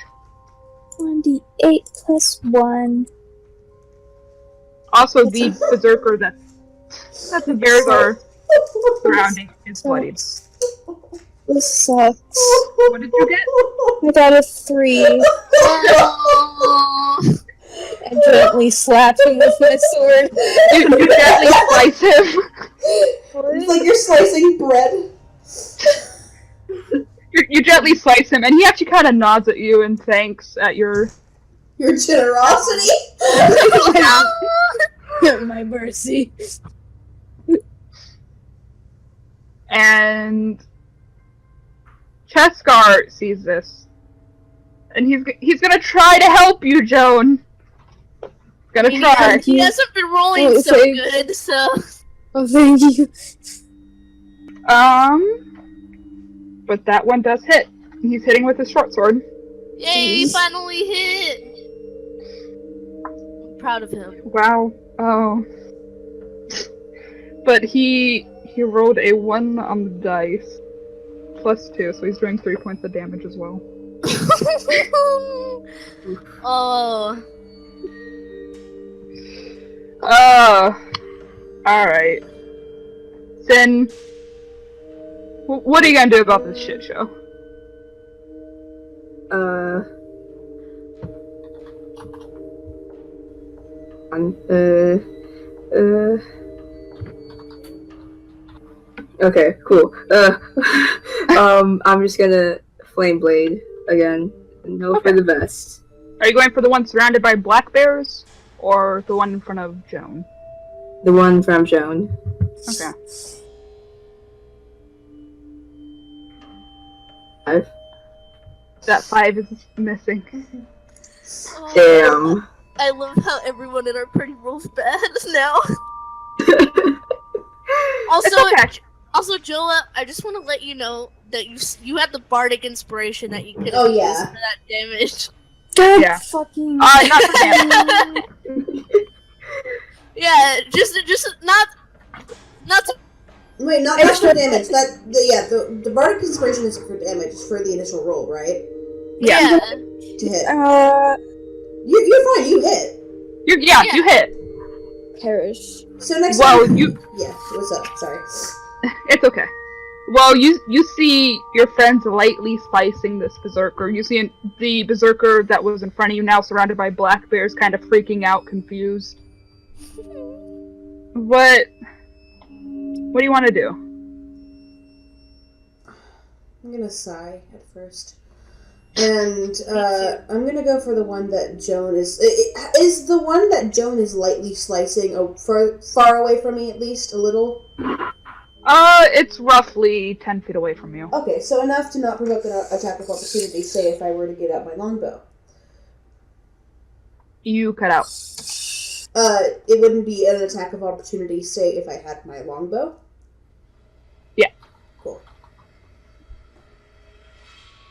1d8 plus 1. Also, the berserker that the bears are surrounding is bloodied. This sucks. What did you get? I got a 3. I gently slap him with my sword. You gently slice him. It's like you're slicing bread. You gently slice him, and he actually kind of nods at you and thanks at your. Your generosity. My mercy. And Cheskar sees this, and he's gonna try to help you, Joan. Gonna try. He hasn't been rolling so good, so. Oh, thank you. But that one does hit. He's hitting with his short sword. Yay, finally hit! I'm proud of him. Wow. Oh. But he rolled a 1 on the dice. Plus 2, so he's doing 3 points of damage as well. Oh. Alright. Sin, what are you gonna do about this shit show? Okay, cool. I'm just gonna Flame Blade again and hope for the best. Are you going for the one surrounded by black bears, or the one in front of Joan? The one from Joan. Okay. 5. That 5 is missing. Oh, Damn. I love how everyone in our party rolls bad now. Also, It's okay. Also, Jola, I just want to let you know that you had the bardic inspiration that you could have Oh, used yeah. for that damage. God Yeah. fucking. Not for damage. Yeah, just not to. Wait, not for damage. The bardic inspiration is for damage. It's for the initial roll, right? Yeah. To hit. You're fine. You hit. You hit. Perish. So next Well, time. you. Yeah. What's up? Sorry. It's okay. Well, you see your friends lightly slicing this berserker. You see the berserker that was in front of you now surrounded by black bears, kind of freaking out, confused. What do you want to do? I'm gonna sigh at first. And I'm gonna go for the one that Joan is. Is the one that Joan is lightly slicing far away from me, at least a little? It's roughly 10 feet away from you. Okay, so enough to not provoke an attack of opportunity. Say if I were to get out my longbow. You cut out. It wouldn't be an attack of opportunity. Say if I had my longbow. Yeah. Cool.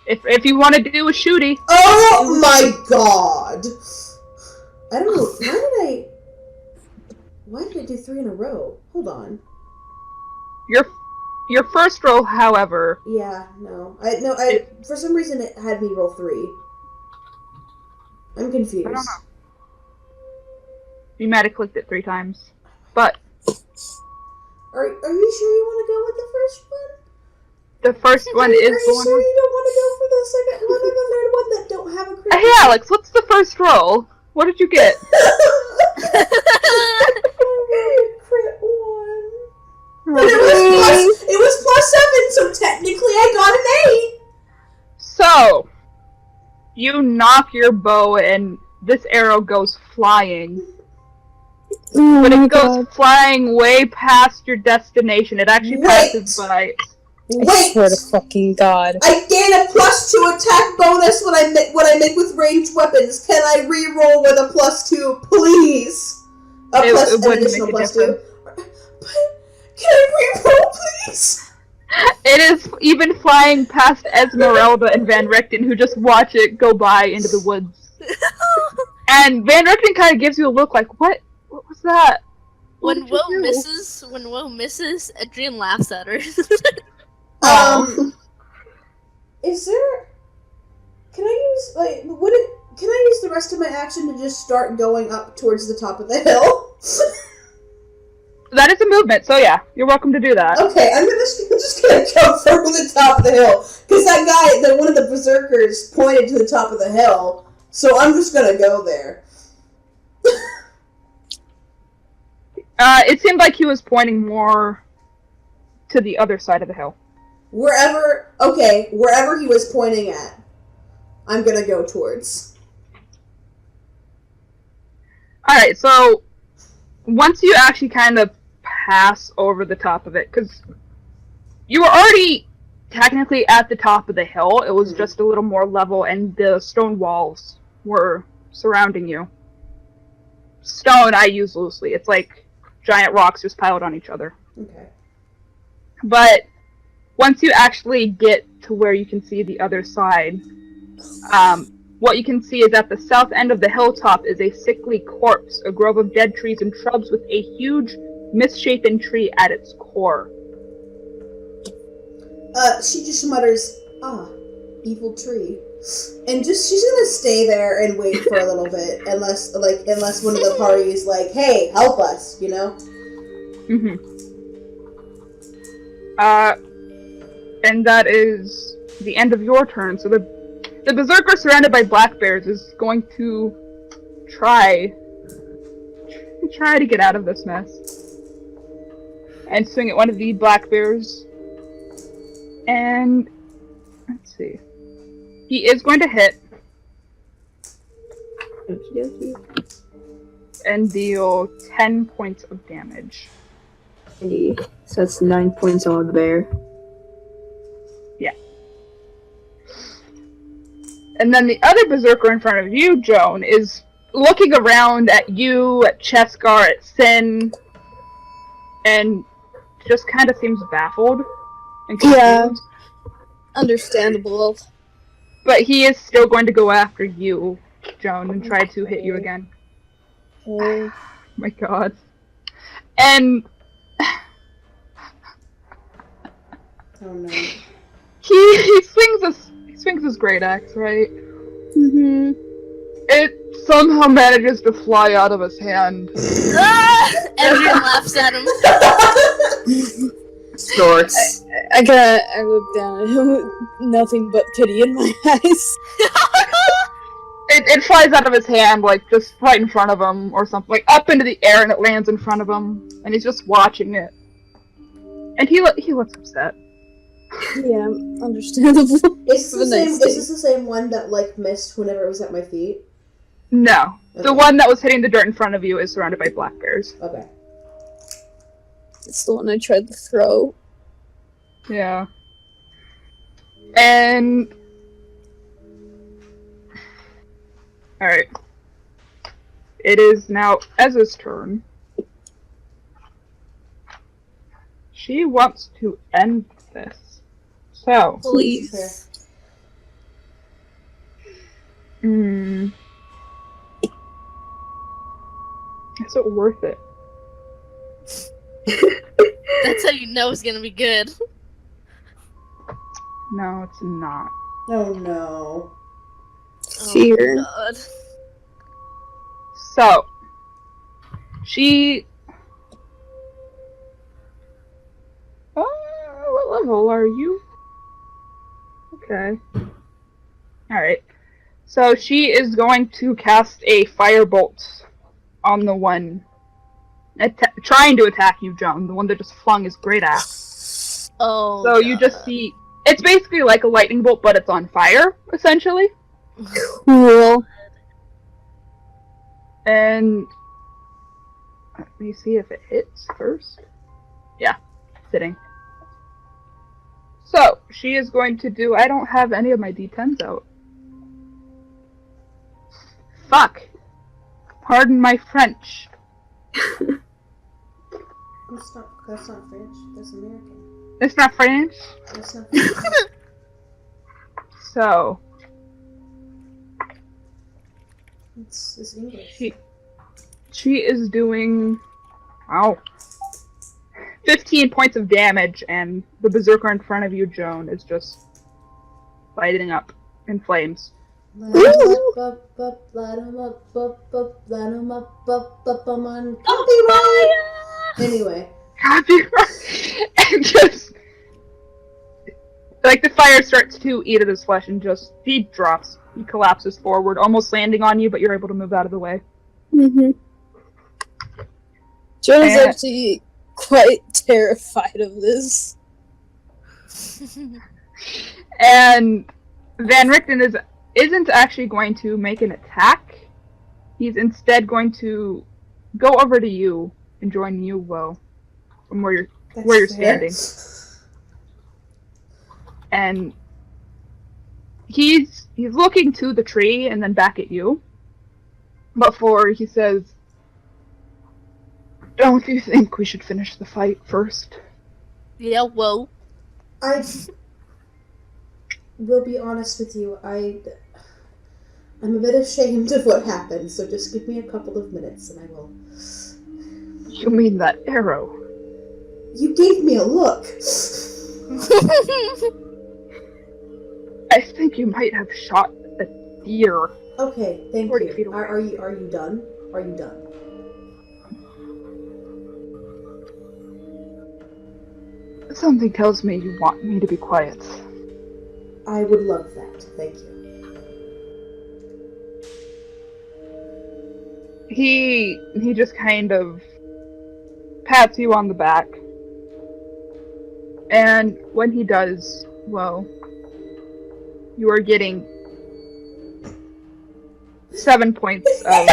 If you want to do a shooty. Oh my god! I don't know. Why did I do 3 in a row? Hold on. Your first roll, however. Yeah, no. For some reason it had me roll 3. I'm confused. I don't know. You might have clicked it 3 times. But Are you sure you want to go with the first one? the first one Are is you the one. sure you don't want to go for the second one or the third one that don't have a crit? Hey Alex, what's the first roll? What did you get? Crit 1. But it was plus 7, so technically I got an 8. So, you knock your bow and this arrow goes flying. Oh But my it goes god. flying way past your destination. It actually passes by. I swear to fucking god. I gain a +2 attack bonus when I make with ranged weapons. Can I re-roll with a +2, please? It An wouldn't additional make a +2. But can I re-roll, please? It is even flying past Esmeralda and Van Richten, who just watch it go by into the woods. And Van Richten kind of gives you a look like, what? What was that? What When did you Woe do? misses, Adrian laughs at her. Is there... Can I use, like, would it... Can I use the rest of my action to just start going up towards the top of the hill? That is a movement, so yeah, you're welcome to do that. Okay, I'm just gonna jump from the top of the hill. Because that guy, one of the berserkers, pointed to the top of the hill. So I'm just gonna go there. It seemed like he was pointing more to the other side of the hill. Wherever he was pointing at, I'm gonna go towards. Alright, so once you actually kind of pass over the top of it, because you were already technically at the top of the hill, it was just a little more level, and the stone walls were surrounding you. Stone I use loosely. It's like giant rocks just piled on each other. Okay. But once you actually get to where you can see the other side, what you can see is at the south end of the hilltop is a sickly corpse, a grove of dead trees and shrubs with a huge, misshapen tree at its core. She just mutters, evil tree. And she's gonna stay there and wait for a little bit, unless one of the party is like, hey, help us, you know? Mm-hmm. And that is the end of your turn, so the berserker surrounded by black bears is going to try to get out of this mess. And swing at one of the black bears. And let's see. He is going to hit. And deal 10 points of damage. Okay, so that's 9 points on the bear. Yeah. And then the other berserker in front of you, Joan, is looking around at you, at Cheskar, at Sin, and just kind of seems baffled and confused. Yeah. Understandable. But he is still going to go after you, Joan, and try to hit you again. Oh. My god. And Oh no. he swings his great axe, right? Mm-hmm. It somehow manages to fly out of his hand. Everyone laughs at him. Snorts. I look down at him with nothing but pity in my eyes. It flies out of his hand, like, just right in front of him, or something. Like, up into the air, and it lands in front of him. And he's just watching it. And he looks upset. Yeah, understandable. Is this the same one that, like, missed whenever it was at my feet? No. Okay. The one that was hitting the dirt in front of you is surrounded by black bears. Okay. It's the one I tried to throw. Yeah. And... Alright. It is now Ezra's turn. She wants to end this. So... Please. Is it worth it? That's how you know it's gonna be good. No, it's not. Oh no. Fear. Oh, God. So, she... what level are you? Okay. Alright. So she is going to cast a firebolt on the one trying to attack you, Joan, the one that just flung his great axe. Oh, So you just see... It's basically like a lightning bolt, but it's on fire, essentially. Cool. And... Let me see if it hits first. Yeah, hitting. So, she is going to do... I don't have any of my d10s out. Fuck. Pardon my French. That's not French. That's American. It's not French? That's not French. So, It's English. she is doing... Wow. 15 points of damage, and the berserker in front of you, Joan, is just lighting up in flames. Light 'em up, light 'em up, light 'em up, I'm on copyright! Anyway. Copyright! And just, like, the fire starts to eat at his flesh and just, he drops. He collapses forward, almost landing on you, but you're able to move out of the way. Mm-hmm. John is And- actually quite terrified of this. And Van Richten isn't actually going to make an attack. He's instead going to go over to you and join you, Woe, from where you're Fair. standing. And he's looking to the tree and then back at you. Before he says, "Don't you think we should finish the fight first?" Yeah, whoa. I will be honest with you. I'm a bit ashamed of what happened, so just give me a couple of minutes and I will. You mean that arrow? You gave me a look. I think you might have shot a deer. Okay, thank 40 feet you. away. Are you done? Are you done? Something tells me you want me to be quiet. I would love that. Thank you. He just kind of pats you on the back. And when he does, well, you are getting 7 points of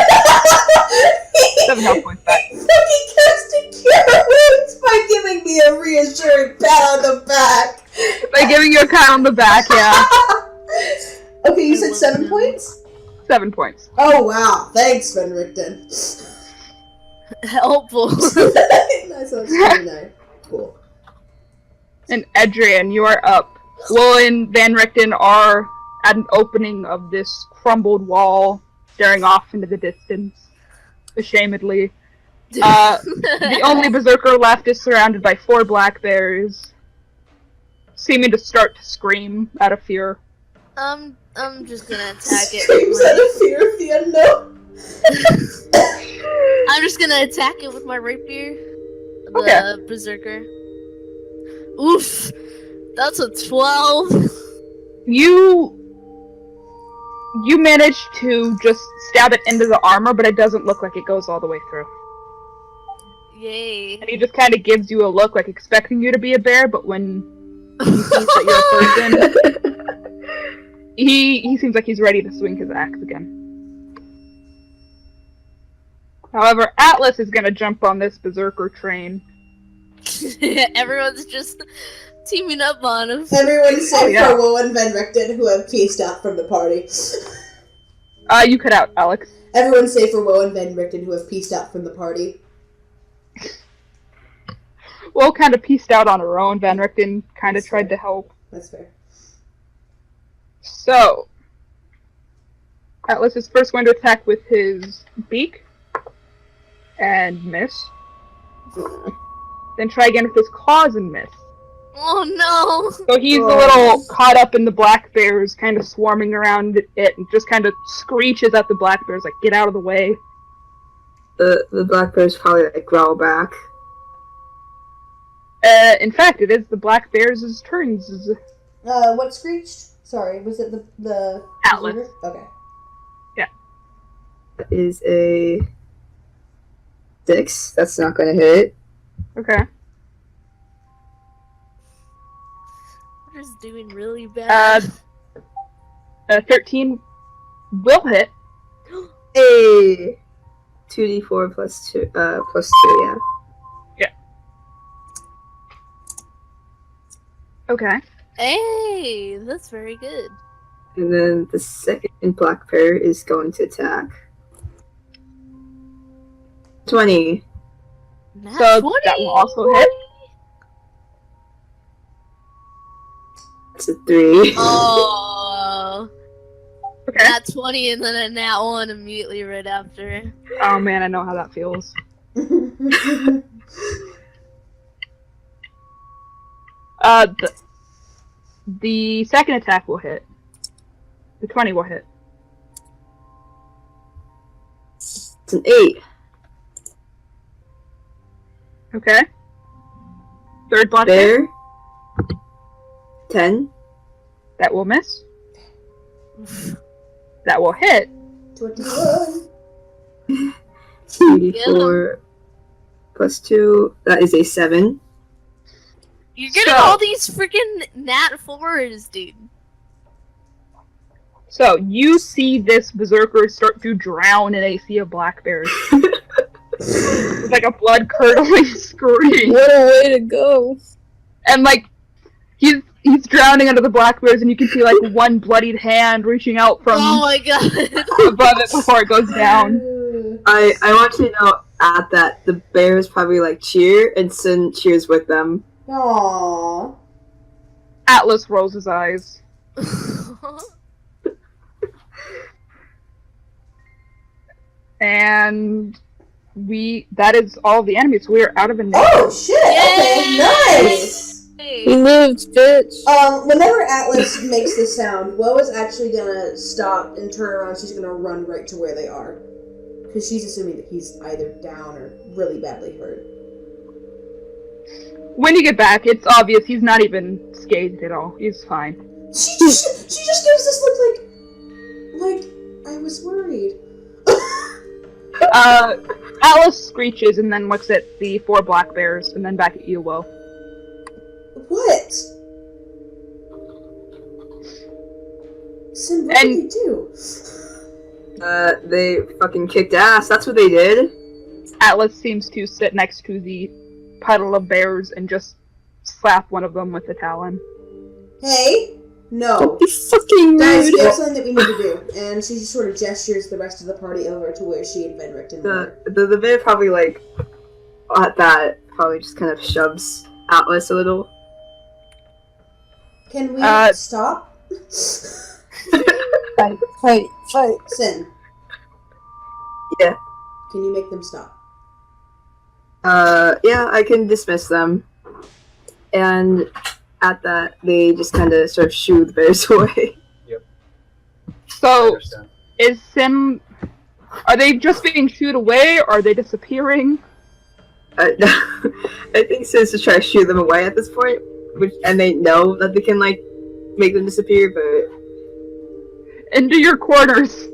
7 health points back. Fucking casting cure wounds by giving me a reassuring pat on the back. By giving you a pat on the back, yeah. Okay, you I said love 7 that. points? 7 points. Oh wow, thanks, Van Richten. Helpful. That's 29. Cool. And Adrian, you are up. Will and Van Richten are at an opening of this crumbled wall, staring off into the distance, ashamedly. The only berserker left is surrounded by 4 black bears, seeming to start to scream out of fear. I'm just gonna attack it. Screams out of fear of the unknown. I'm just gonna attack it with my rapier. The Okay. berserker. Oof! That's a 12. You manage to just stab it into the armor, but it doesn't look like it goes all the way through. Yay. And he just kind of gives you a look, like expecting you to be a bear, but when he sees that you're a person, he seems like he's ready to swing his axe again. However, Atlas is gonna jump on this berserker train. Everyone's just teaming up on him. Everyone save yeah. for Will and Van Richten, who have pieced out from the party. You cut out, Alex. Everyone save for Will and Van Richten, who have pieced out from the party. Will kind of pieced out on her own. Van Richten kind of tried to help. That's fair. So, Atlas is first going to attack with his beak. And miss. Then try again with his claws and miss. Oh no! So he's a little caught up in the black bears, kind of swarming around it, and just kind of screeches at the black bears, like, get out of the way. The black bears probably like growl back. In fact, it is the black bears' turns. What screeched? Sorry, was it the Atlas. Okay. That is a 6. That's not gonna hit. Okay. We're just doing really bad. 13 will hit. A 2d4 plus 2, yeah. Okay. Hey, that's very good. And then the second black bear is going to attack. 20. Nat So 20. that will also hit. That's a 3. Oh, Okay. nat 20 and then a nat 1 immediately right after. Oh man, I know how that feels. The second attack will hit. The 20 will hit. It's an 8. Okay. Third black bear. Bear. 10. That will miss. That will hit. 21. 84 plus 2. That is a 7. You're getting So- all these freaking nat 4s, dude. So you see this berserker start to drown in a sea of black bears. It's like a blood curdling scream. What a way to go. And like he's drowning under the black bears, and you can see like one bloodied hand reaching out from Oh my god. above it before it goes down. I want you to know at that the bears probably like cheer and Sin cheers with them. Aww. Atlas rolls his eyes. And that is all the enemies. We are out of initiative. Oh shit! Okay, nice. We lived, bitch. Whenever Atlas makes this sound, Woe is actually gonna stop and turn around. She's gonna run right to where they are, because she's assuming that he's either down or really badly hurt. When you get back, it's obvious he's not even scathed at all. He's fine. She just gives this look like I was worried. Alice screeches and then looks at the 4 black bears and then back at you, Will. What? Sin, what did And- they do? They fucking kicked ass. That's what they did. Atlas seems to sit next to the puddle of bears and just slap one of them with the talon. Hey, no. You fucking Guys, we rude. have something that we need to do. And she just sort of gestures the rest of the party over to where she and Venric and The bear probably like at that probably just kind of shoves Atlas a little. Can we stop? Fight. Sin. Yeah. Can you make them stop? Yeah, I can dismiss them. And at that, they just kind of sort of shoo the bears away. So, is Sim... Are they just being shooed away, or are they disappearing? I think Sin's just trying to shoo them away at this point, and they know that they can like make them disappear, but Into your corners!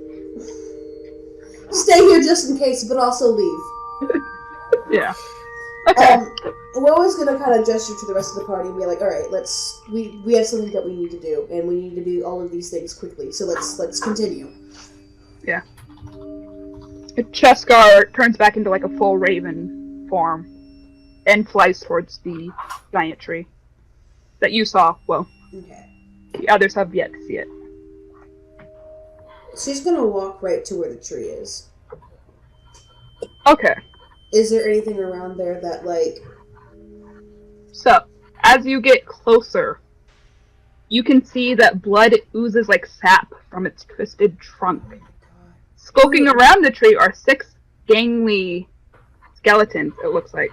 Stay here just in case, but also leave. Yeah. Okay. We're always gonna kind of gesture to the rest of the party and be like, all right, we have something that we need to do, and we need to do all of these things quickly. So let's continue. Yeah. Cheskar turns back into like a full raven form and flies towards the giant tree that you saw. Well, Okay. the others have yet to see it. She's gonna walk right to where the tree is. Okay. Is there anything around there that like? So, as you get closer, you can see that blood oozes like sap from its twisted trunk. Skulking around the tree are 6 gangly skeletons, it looks like,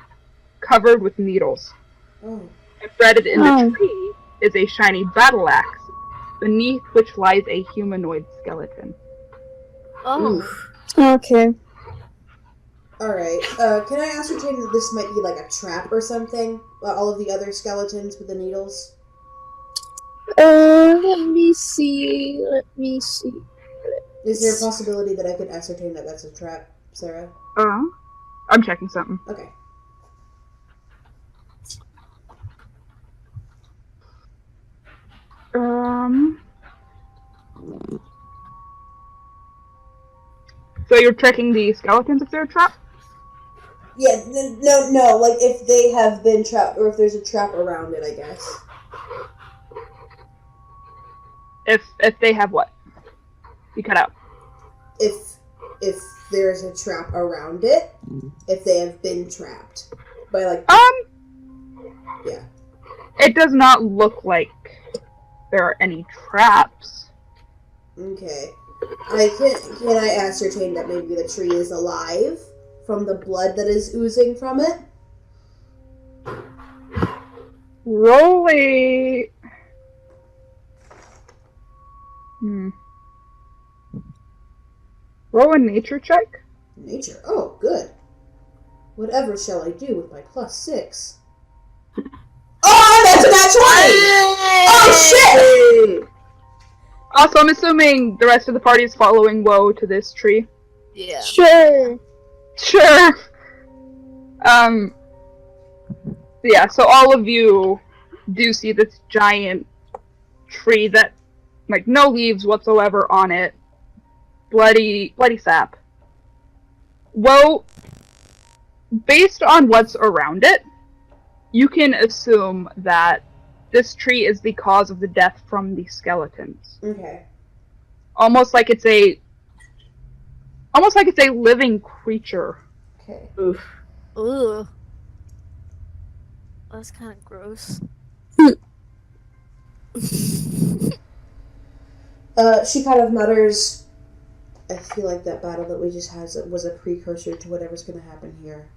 covered with needles. Oh. Embedded in the tree is a shiny battle axe, beneath which lies a humanoid skeleton. Oh. Okay. Alright, can I ascertain that this might be like a trap or something? All of the other skeletons with the needles? Let me see. Is there a possibility that I could ascertain that that's a trap, Sarah? I'm checking something. Okay. So you're checking the skeletons if they're a trap? Yeah, no, like if they have been trapped, or if there's a trap around it, I guess. If they have what? You cut out. If there's a trap around it, if they have been trapped. By like... Yeah. It does not look like there are any traps. Okay. Can I ascertain that maybe the tree is alive from the blood that is oozing from it? Roll a... Roll a nature check. Nature. Oh, good. Whatever shall I do with my +6? Oh, that's a nat 20! Oh, shit! Also, I'm assuming the rest of the party is following Woe to this tree. Yeah. Sure. Sure. Yeah, so all of you do see this giant tree that, like, no leaves whatsoever on it. Bloody sap. Well, based on what's around it, you can assume that this tree is the cause of the death from the skeletons. Okay. Almost like it's a living creature. Okay. Oof. Ooh. That's kind of gross. She kind of mutters, I feel like that battle that we just had was a precursor to whatever's going to happen here.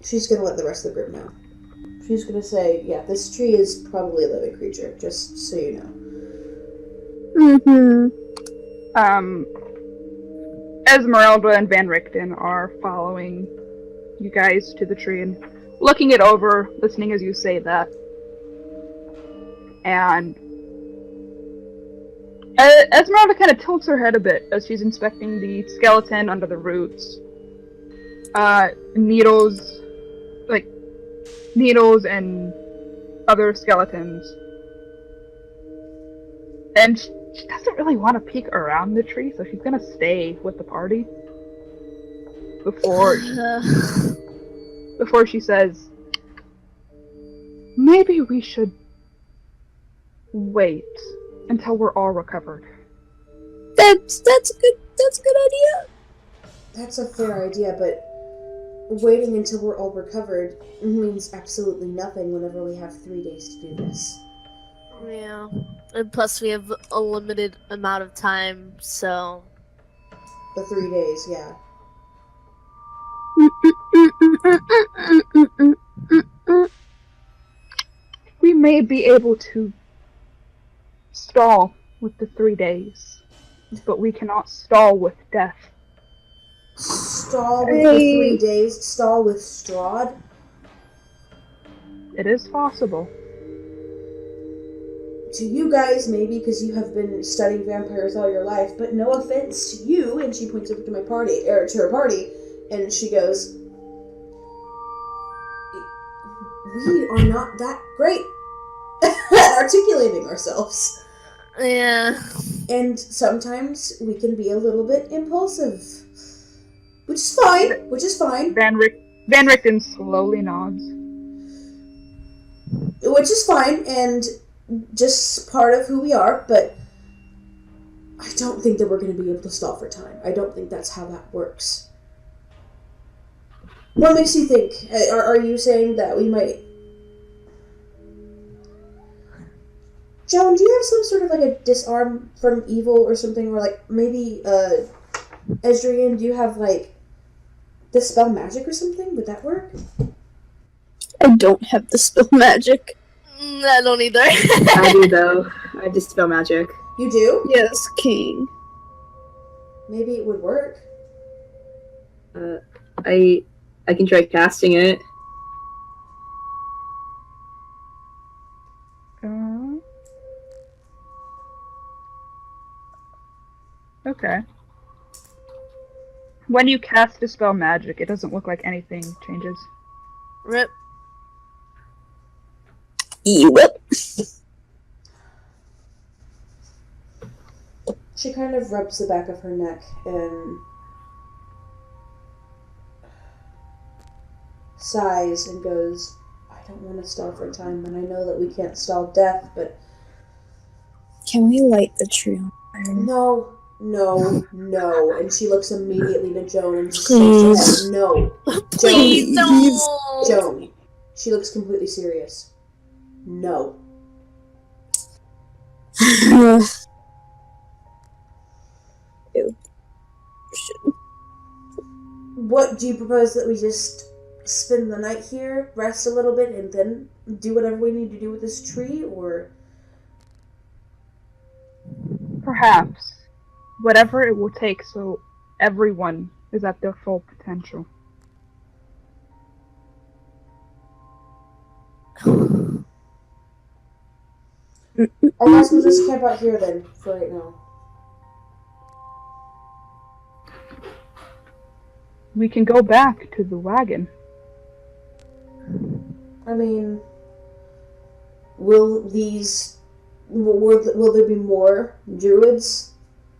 She's going to let the rest of the group know. She's going to say, yeah, this tree is probably a living creature, just so you know. Esmeralda and Van Richten are following you guys to the tree and looking it over, listening as you say that. And Esmeralda kind of tilts her head a bit as she's inspecting the skeleton under the roots. Needles and other skeletons. And she doesn't really want to peek around the tree, so she's gonna stay with the party before she says, maybe we should wait until we're all recovered. That's a good idea. That's a fair idea, but waiting until we're all recovered means absolutely nothing whenever we have 3 days to do this. Yeah. And plus we have a limited amount of time, so... The 3 days, yeah. We may be able to stall with the 3 days, but we cannot stall with death. Stall with the 3 days? Stall with Strahd? It is possible. To you guys, maybe, because you have been studying vampires all your life, but no offense to you, and she points over to my party, or to her party, and she goes, we are not that great at articulating ourselves. Yeah. And sometimes we can be a little bit impulsive. Which is fine. Van Richten slowly nods. Which is fine, and just part of who we are, but I don't think that we're going to be able to stall for time. I don't think that's how that works. What makes you think? Are you saying that we might... Joan, do you have some sort of like a disarm from evil or something? Or like maybe, Esdrian, do you have like dispel magic or something? Would that work? I don't have dispel magic. I don't either. I do though. I dispel magic. You do? Yes, King. Maybe it would work. I can try casting it. Okay. When you cast Dispel Magic, it doesn't look like anything changes. Rip. Yep. She kind of rubs the back of her neck and sighs and goes, I don't want to stall for time, and I know that we can't stall death, but... Can we light the tree on fire? No. And she looks immediately to Joan and just shakes her head. No. Please, no! Joan. She looks completely serious. No. Ew. What, do you propose that we just spend the night here, rest a little bit, and then do whatever we need to do with this tree, or... Perhaps. whatever it will take so everyone is at their full potential. I guess we'll just camp out here then for right now. We can go back to the wagon. I mean, will there be more druids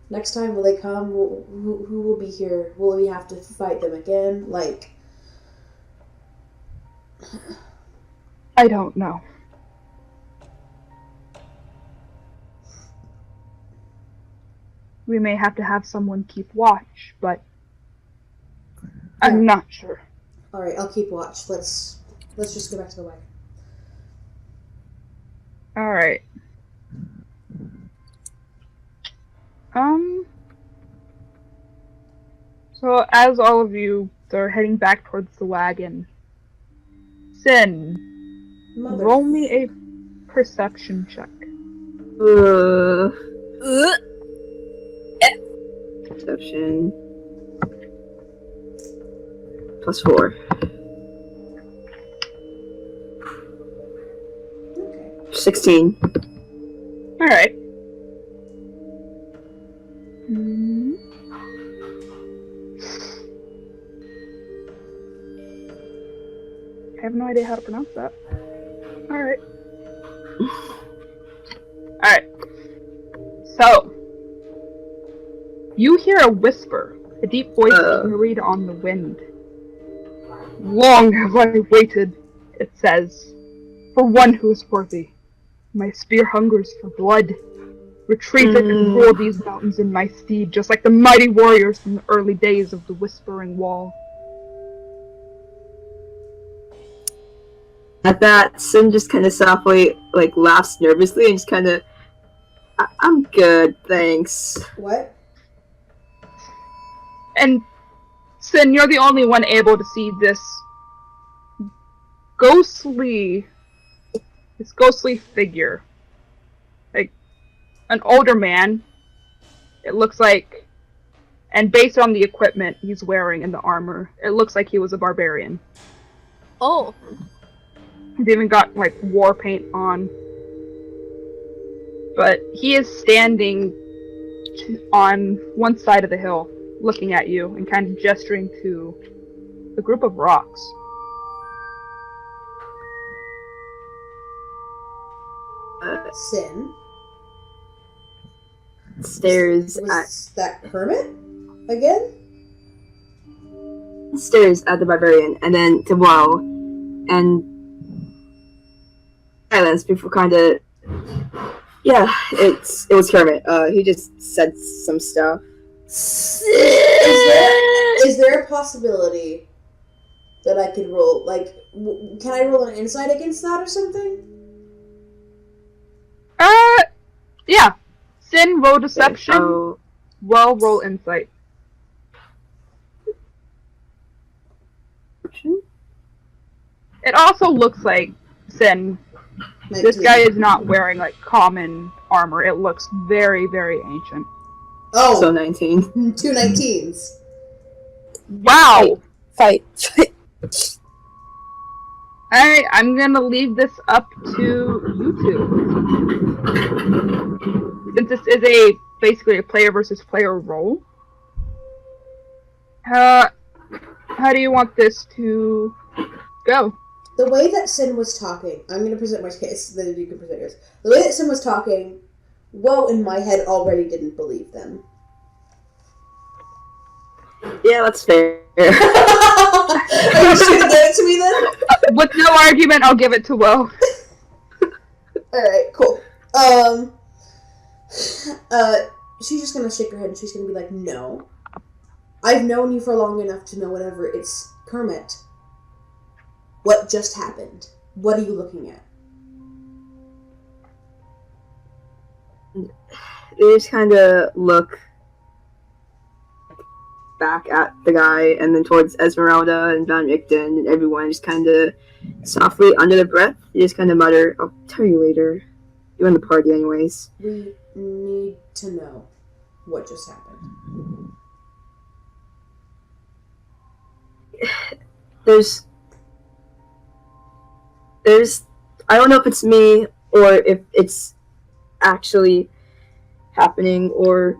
next time? Will they come? Who will be here? Will we have to fight them again? Like, I don't know. We may have to have someone keep watch, but I'm not sure. all right, I'll keep watch. Let's just go back to the wagon. All right. So as all of you are heading back towards the wagon, Sin, Mother. roll me a perception check. Perception. +4. Okay. 16. All right. I have no idea how to pronounce that. All right. All right. So, you hear a whisper, a deep voice carried on the wind. Long have I waited, it says, for one who is worthy. My spear hungers for blood. Retrieve it and roll these mountains in my steed, just like the mighty warriors in the early days of the Whispering Wall. At that, Sin just kind of softly, laughs nervously and just kind of, I'm good, thanks. What? And, Sin, you're the only one able to see this ghostly figure. Like, an older man, it looks like, and based on the equipment he's wearing and the armor, it looks like he was a barbarian. Oh. He's even got, war paint on. But he is standing on one side of the hill, looking at you, and kind of gesturing to the group of rocks. Sin? Stares Was that Kermit? Again? at the barbarian, and then to Woe, and silence before kind of. Yeah, it was Kermit. He just said some stuff. Is there a possibility that I could roll? Can I roll an insight against that or something? Yeah. Sin, roll deception. Okay, Well, roll insight. It also looks like, Sin, 19. this guy is not wearing, common armor. It looks very, very ancient. Oh, so 19. 2 19s. Wow! Fight. Alright, I'm gonna leave this up to you two. Since this is basically a player versus player role. How do you want this to go? The way that Sin was talking, I'm going to present my case, then you can present yours. The way that Sin was talking, in my head already didn't believe them. Yeah, that's fair. Are you just going to give it to me then? With no argument, I'll give it to Will. Alright, cool. She's just gonna shake her head and she's gonna be like, no. I've known you for long enough to know whenever it's Kermit. What just happened? What are you looking at? They just kind of look back at the guy and then towards Esmeralda and Van Richten and everyone, just kind of softly under the breath. They just kind of mutter, I'll tell you later. You're in the party anyways. We need to know what just happened. There's I don't know if it's me or if it's actually happening or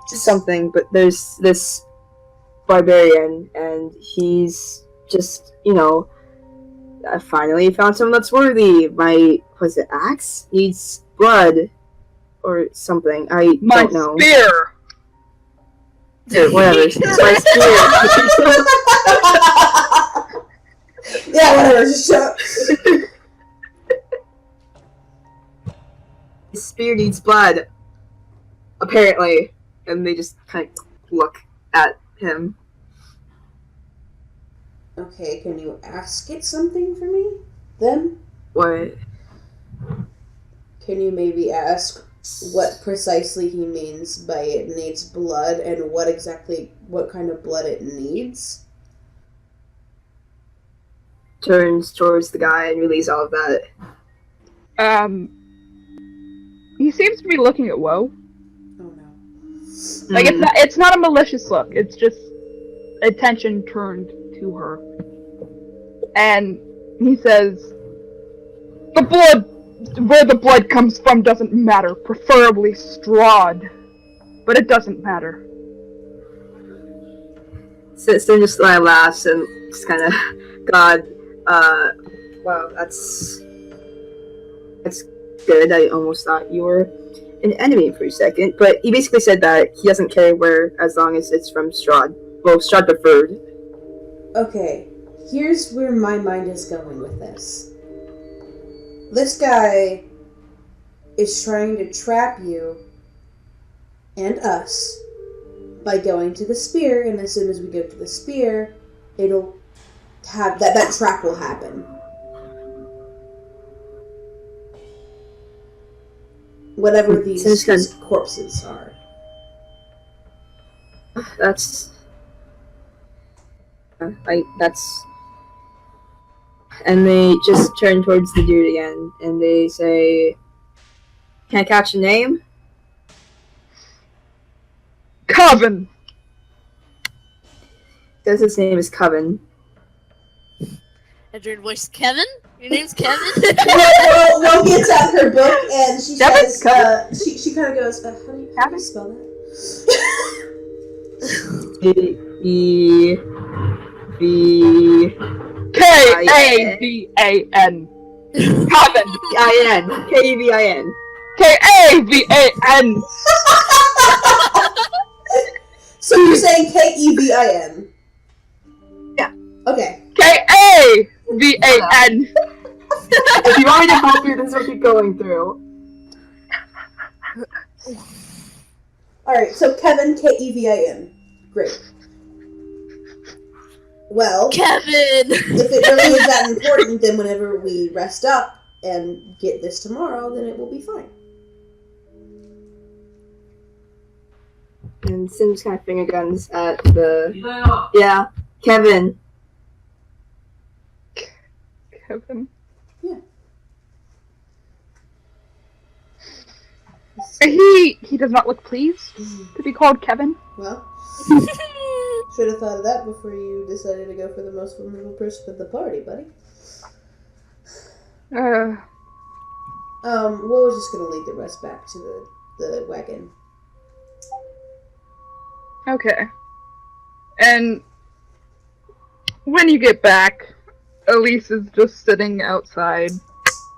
something, but there's this barbarian and he's just, I finally found someone that's worthy. My, was it axe? Needs blood or something. I My don't know. spear! Dude, whatever. It's my spear. Yeah, whatever. Just shut up. His spear needs blood. Apparently. And they just kind of look at him. Okay, can you ask it something for me, then? What? Can you maybe ask what precisely he means by it needs blood and what kind of blood it needs? Turns towards the guy and relays all of that. He seems to be looking at Woe. Oh no. Like, it's not a malicious look, it's just attention turned to her. And he says, where the blood comes from doesn't matter, preferably Strahd. But it doesn't matter. Sister just laughs and just kind of, God, wow, that's good. I almost thought you were an enemy for a second, but he basically said that he doesn't care where, as long as it's from Strahd. Well, Strahd preferred. Okay, here's where my mind is going with this. This guy is trying to trap you and us by going to the spear, and as soon as we go to the spear, it'll have that trap will happen. Whatever these corpses are. That's... And they just turn towards the dude again, and they say, "Can I catch a name?" Coven! Says his name is Coven. Edward voice, Kevin? Your name's Kevin? Well, gets out her book and she Kevin? says, she kind of goes, how do you Kevin? spell that? K-A-V-A-N. Coven! K-I-N. K-E-V-I-N. K-A-V-A-N. So you're saying K-E-V-I-N? Yeah. Okay. K-A-V-A-N. If you want me to help you, this is what you're going through. Alright, so Kevin, K-E-V-I-N. Great. Well, Kevin! if it really is that important, then whenever we rest up and get this tomorrow, then it will be fine. And Sim's kind of finger guns at the... Yeah, Kevin. Kevin. Yeah. He does not look pleased to be called Kevin. Well, should have thought of that before you decided to go for the most vulnerable person at the party, buddy. We're just gonna lead the rest back to the wagon. Okay. And when you get back, Elise is just sitting outside,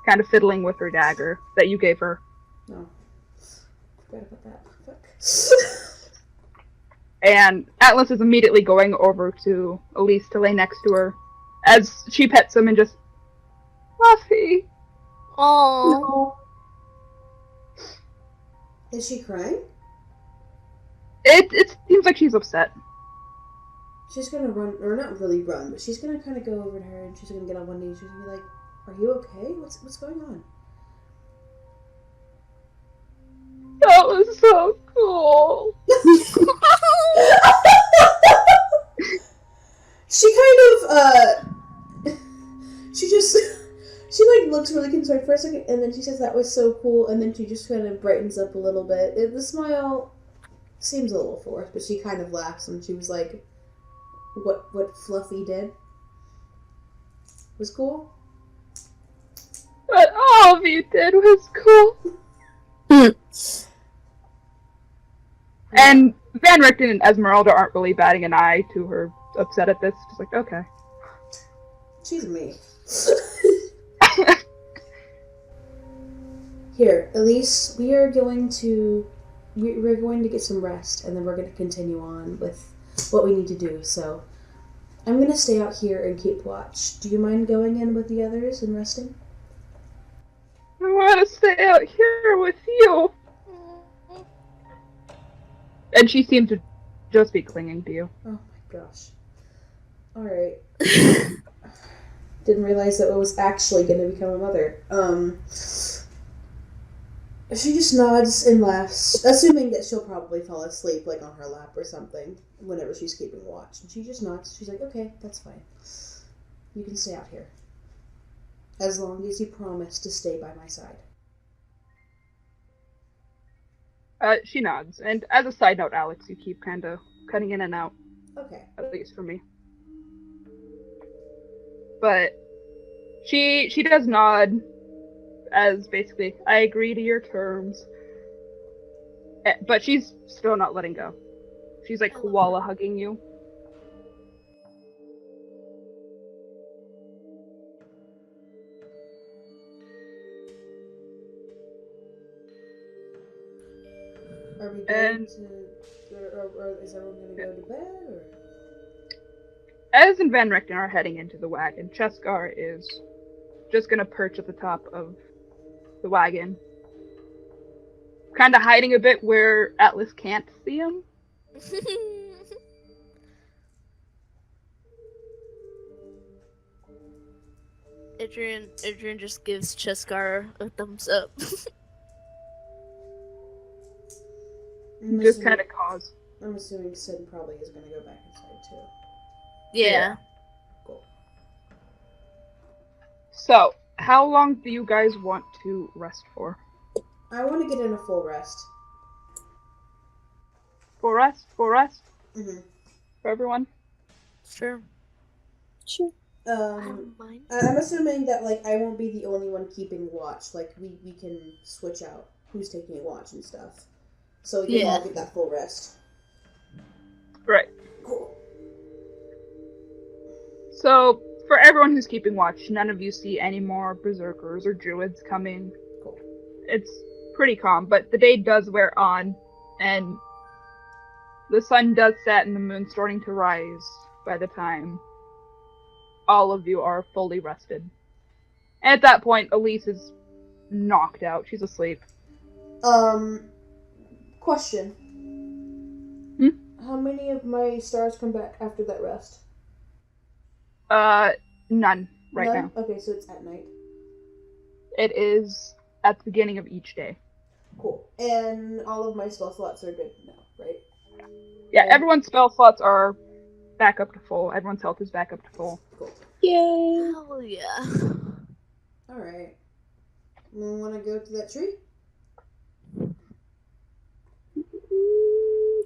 kind of fiddling with her dagger that you gave her. Oh. Forgot about that. Fuck. And Atlas is immediately going over to Elise to lay next to her as she pets him and just, Fluffy. Aww. Is she crying? It seems like she's upset. She's gonna run, or not really run, but she's gonna kind of go over to her and she's gonna get on one knee and she's gonna be like, "Are you okay? What's going on?" That was so cool. She kind of, she like looks really concerned for a second, and then she says that was so cool, and then she just kind of brightens up a little bit. The smile seems a little forced, but she kind of laughs and she was like, what Fluffy did was cool. What all of you did was cool. And Van Richten and Esmeralda aren't really batting an eye to her upset at this. Just like, okay. She's me. Here, Elise, we're going to get some rest, and then we're going to continue on with what we need to do. So, I'm going to stay out here and keep watch. Do you mind going in with the others and resting? I want to stay out here with you. And she seems to just be clinging to you. Oh my gosh. Alright. Didn't realize that I was actually going to become a mother. She just nods and laughs, assuming that she'll probably fall asleep, like, on her lap or something, whenever she's keeping watch. And she just nods. She's like, okay, that's fine. You can stay out here. As long as you promise to stay by my side. She nods. And as a side note, Alex, you keep kind of cutting in and out. Okay. At least for me. But she does nod as basically, I agree to your terms. But she's still not letting go. She's like koala hugging you. Are we going or is everyone going to go to bed, or? Ez and Van Richten are heading into the wagon. Cheskar is just gonna perch at the top of the wagon. Kind of hiding a bit where Atlas can't see him. Adrian just gives Cheskar a thumbs up. Just kind of cause. I'm assuming Sid probably is going to go back inside too. Yeah. Cool. So, how long do you guys want to rest for? I want to get in a full rest. Full rest? Full rest? Mm-hmm. For everyone? Sure. Sure. I don't mind. I'm assuming that, like, I won't be the only one keeping watch. Like, we can switch out who's taking watch and stuff. So we can all get that full rest. Right. Cool. So, for everyone who's keeping watch, none of you see any more berserkers or druids coming. Cool. It's pretty calm, but the day does wear on, and the sun does set and the moon's starting to rise by the time all of you are fully rested. And at that point, Elise is knocked out. She's asleep. Question. How many of my stars come back after that rest? None right None? now. Okay, so it's at night. It is at the beginning of each day. Cool. And all of my spell slots are good now, right? Yeah, everyone's spell slots are back up to full. Everyone's health is back up to full. Cool. Yay! Hell yeah. Alright. You want to go to that tree?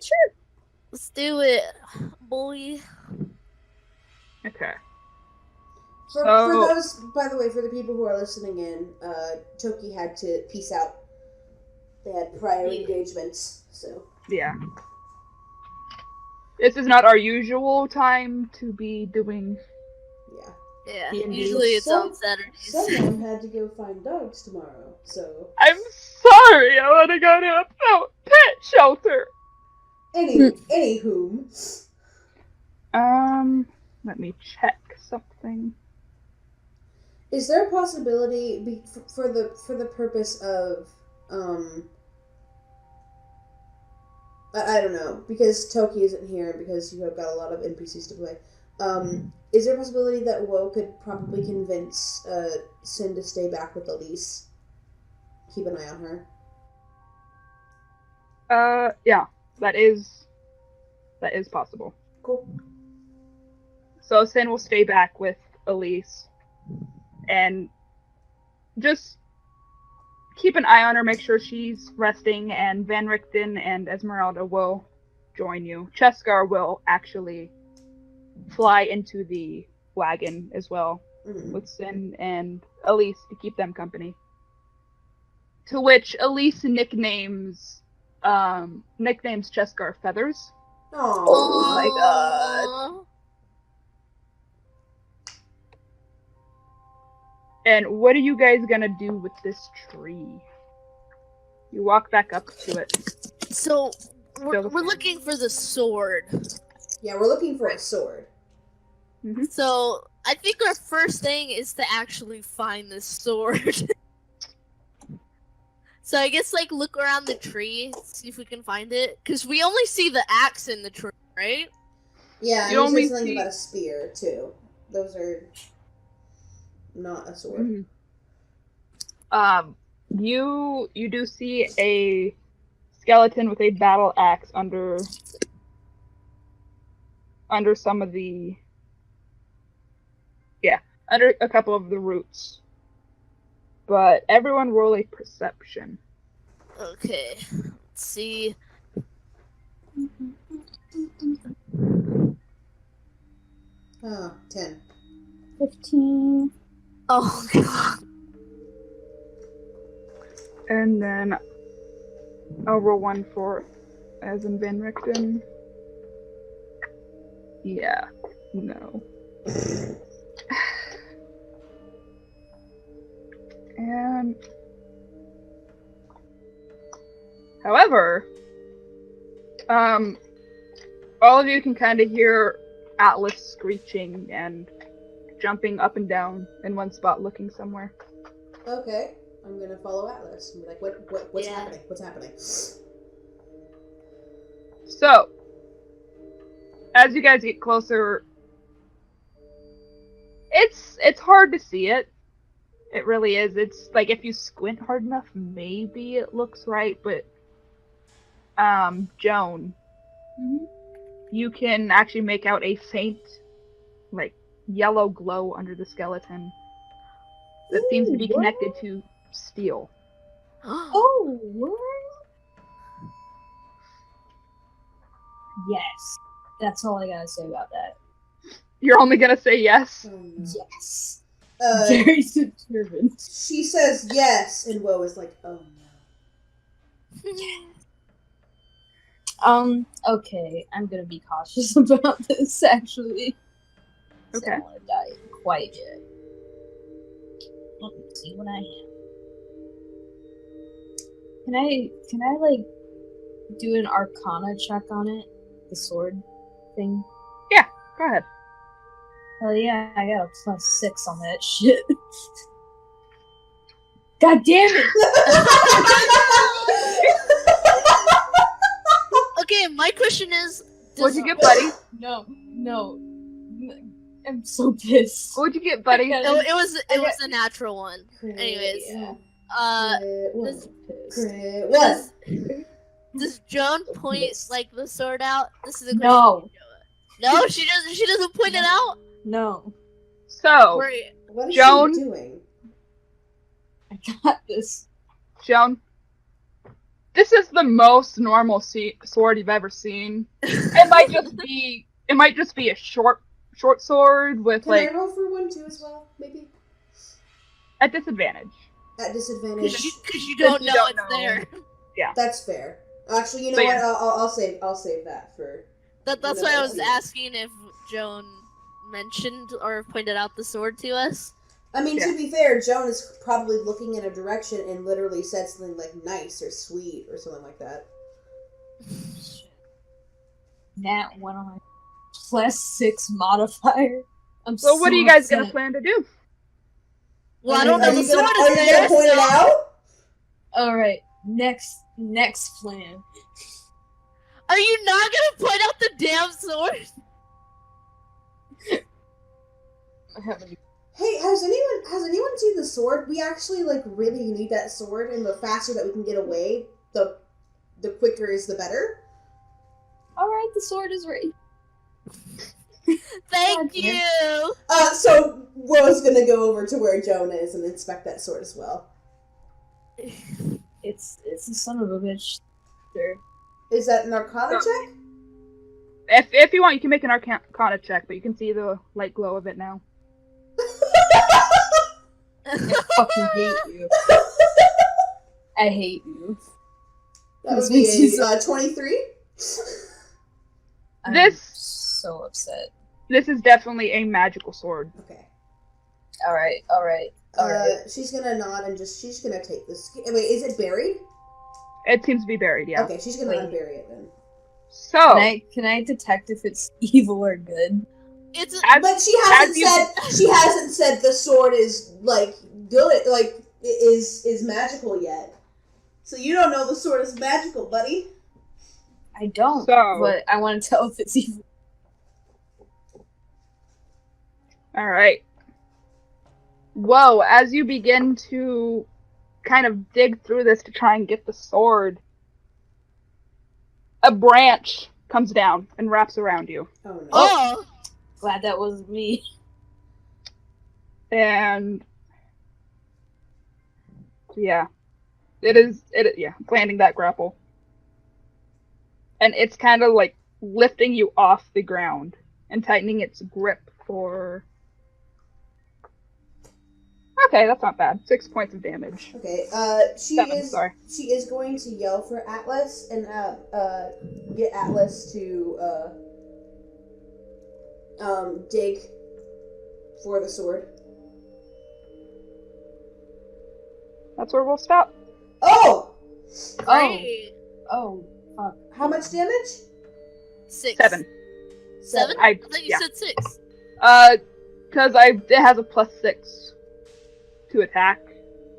Sure. Let's do it, boy. Okay. For those, by the way, for the people who are listening in, Toki had to peace out. They had prior engagements, so. Yeah. This is not our usual time to be doing. Yeah. Yeah, D&D. usually it's on Saturdays. Someone had to go find dogs tomorrow, so. I'm sorry, I want to go to a pet shelter. Anywho. Let me check something. Is there a possibility for the purpose of I don't know, because Toki isn't here and because you have got a lot of NPCs to play. Is there a possibility that Woe could probably convince Sin to stay back with Elise? Keep an eye on her. Yeah, that is possible. Cool. So Sin will stay back with Elise and just keep an eye on her, make sure she's resting, and Van Richten and Esmeralda will join you. Cheskar will actually fly into the wagon as well Mhm. with Sin and Elise to keep them company. To which Elise nicknames Cheskar Feathers. Oh my God. Aw. And what are you guys gonna do with this tree? You walk back up to it. So we're Still- looking for the sword. Yeah, we're looking for a sword. Mhm. So I think our first thing is to actually find this sword. So I guess like look around the tree, see if we can find it, because we only see the axe in the tree, right? Yeah, You and you only said something see- about a spear too. Those are not a sword. Mhm. You do see a skeleton with a battle axe under some of the under a couple of the roots. But everyone roll a perception. Okay. Let's see. Oh, 10. 15. Oh god. And then I'll roll one for as in Van Richten. Yeah. No. And however, all of you can kind of hear Atlas screeching and jumping up and down in one spot, looking somewhere. Okay, I'm gonna follow Atlas and be like, what's Yeah. happening? What's happening? So, as you guys get closer, it's hard to see it. It really is. It's like if you squint hard enough, maybe it looks right, but Joan, you can actually make out a faint, like, yellow glow under the skeleton that seems to be connected to steel. Oh, what? Yes. That's all I gotta say about that. You're only gonna say yes? Oh, no. Yes. Uh, Very determined. she says yes, and Woe is like, oh no. Okay, I'm gonna be cautious about this, actually. 'Cause Okay. I don't want to die quite yet. Let me see what I have. Can I, like, do an arcana check on it? The sword thing? Go ahead. Hell yeah, I got a +6 on that shit. God damn it! Okay, my question is, What'd you get, buddy? No. I'm so pissed. What'd you get, buddy? I it was a natural one. Crit, Anyways, Yeah. crit one. does- Pissed. Crit one. does Joan point Yes. like the sword out? This is a question. No. No, she doesn't. She doesn't point it out. No. So, Wait, What is Joan? she doing? I got this. Joan, this is the most normal sword you've ever seen. It might just be a short sword with Can I like roll for one too as well? Maybe a disadvantage. at disadvantage. because you don't You know don't it's know. there. That's fair. Actually, you know So, what? yeah. I'll save that for. That's No, why I that's was you. asking if Joan mentioned or pointed out the sword to us. I mean, Yeah. to be fair, Joan is probably looking in a direction and literally said something like "nice" or "sweet" or something like that. Nat 1 on my +6 modifier. I'm So what are you guys gonna upset. plan to do? Well, I Are don't you- know. are The you gonna- sword Are is you there. gonna point it so- out? Alright, next plan. Are you not gonna point out the damn sword? I haven't. Hey, has anyone seen the sword? We actually like really need that sword, and the faster that we can get away, the quicker is the better. Alright, the sword is ready. Thank God damn. you. So Woe's gonna go over to where Joan is and inspect that sword as well. It's a son of a bitch. Sure. Is that an Arcana check? If you want, you can make an Arcana check, but you can see the light glow of it now. I fucking hate you. I hate you. That This would be makes me so- a 23. I'm This- so upset. This is definitely a magical sword. Okay. Alright. She's gonna nod and she's gonna take this. Wait, is it buried? It seems to be buried, yeah. Okay, she's gonna Wait. unbury it then. So, Can I detect if it's evil or good? It's But she hasn't said the sword is like good, like is magical yet. So you don't know the sword is magical, buddy. I don't, So- but I want to tell if it's evil. alright. Whoa, as you begin to kind of dig through this to try and get the sword, a branch comes down and wraps around you. Oh no. oh, Glad that wasn't me. And yeah. It's landing that grapple. And it's kind of like lifting you off the ground and tightening its grip for... Okay, that's not bad. 6 points of damage. Okay. She 7, is sorry. she is going to yell for Atlas and get Atlas to dig for the sword. That's where we'll stop. Oh! great. Oh, fuck. How much damage? 6. 7. 7? I I thought you yeah. said 6. Because it has a +6 to attack.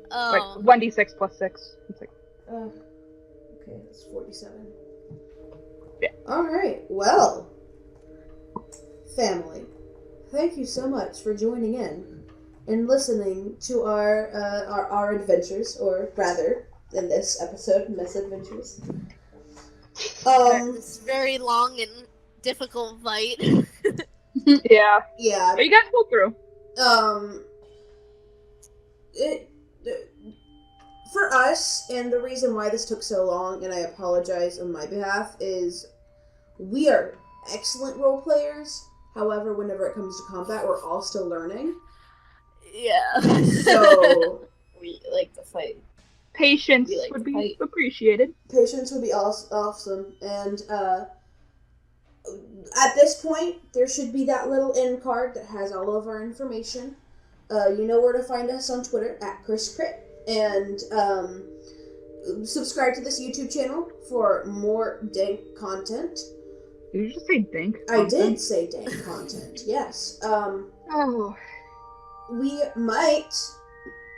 Like Oh. 1d6 +6. It's like, Okay, that's 47. Yeah. Alright, well, family, thank you so much for joining in and listening to our adventures, or rather, in this episode, misadventures. It's very long and difficult fight. yeah. Yeah, But you guys pulled through. For us, and the reason why this took so long, and I apologize on my behalf, is we are excellent role players. However, whenever it comes to combat, we're all still learning. Yeah. So We like the fight. Patience We like would to be fight. appreciated. patience would be awesome. And at this point, there should be that little end card that has all of our information. You know where to find us on Twitter at ChrisCrit. And subscribe to this YouTube channel for more dank content. Did you just say dink? I did say dank content, yes. Oh. We might,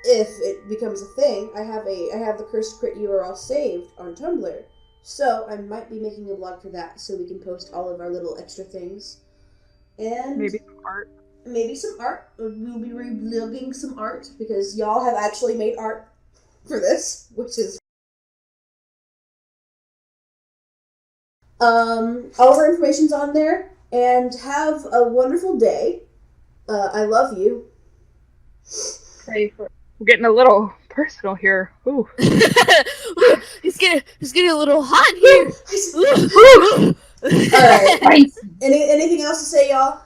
if it becomes a thing, I have the Cursed Crit URL saved on Tumblr. So I might be making a blog for that so we can post all of our little extra things. And Maybe some art. maybe some art. We'll be reblogging some art because y'all have actually made art for this, which is all of our information's on there. And have a wonderful day. I love you. We're getting a little personal here. Ooh. It's getting a little hot here. All right. Anything else to say, y'all?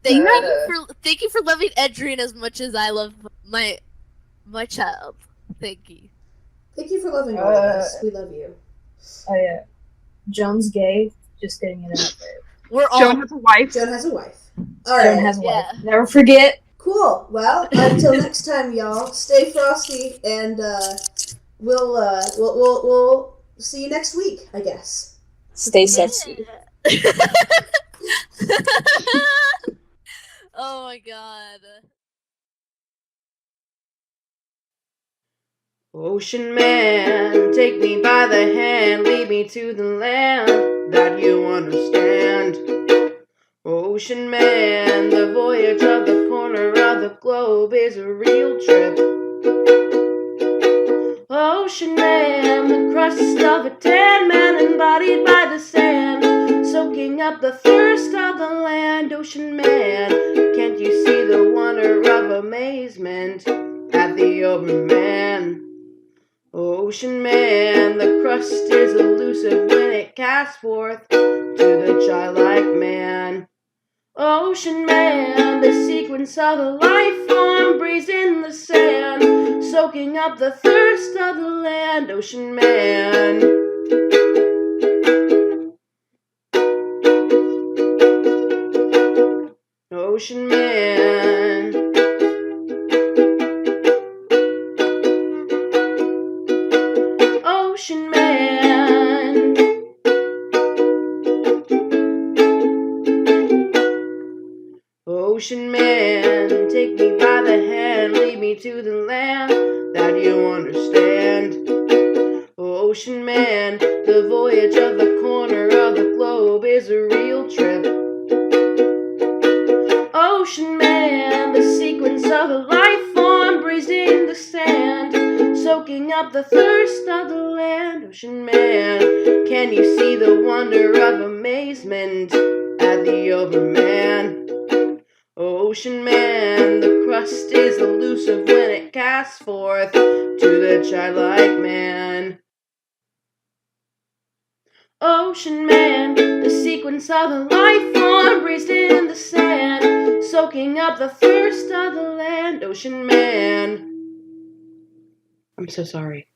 Thank you for loving Edrine as much as I love my child. Thank you. Thank you for loving all of us. We love you. Oh yeah. Joan's gay. Just getting it out there. We're all Joan has a wife. Joan has a wife. All Joan right. has a Yeah. wife. Never forget. Cool. Well, until next time, y'all. Stay frosty, and we'll see you next week, I guess. Stay sexy. Oh my god. Ocean man, take me by the hand, lead me to the land that you understand. Ocean man, the voyage of the corner of the globe is a real trip. Ocean man, the crust of a tan man embodied by the sand, soaking up the thirst of the land. Ocean man, can't you see the wonder of amazement at the open man? Oh, Ocean man, the crust is elusive when it casts forth to the childlike man. Ocean man, the sequence of a life form breathes in the sand, soaking up the thirst of the land. Ocean man. Ocean man. Ocean man. Ocean man, take me by the hand, lead me to the land that you understand. Ocean man, the voyage of the corner of the globe is a real trip. Ocean man, the sequence of a life form breathes in the sand, soaking up the thirst of the land. Ocean man, can you see the wonder of amazement at the overman? Ocean man, the crust is elusive when it casts forth to the childlike man. Ocean man, the sequence of a life form breathes in the sand, soaking up the thirst of the land. Ocean man. I'm so sorry.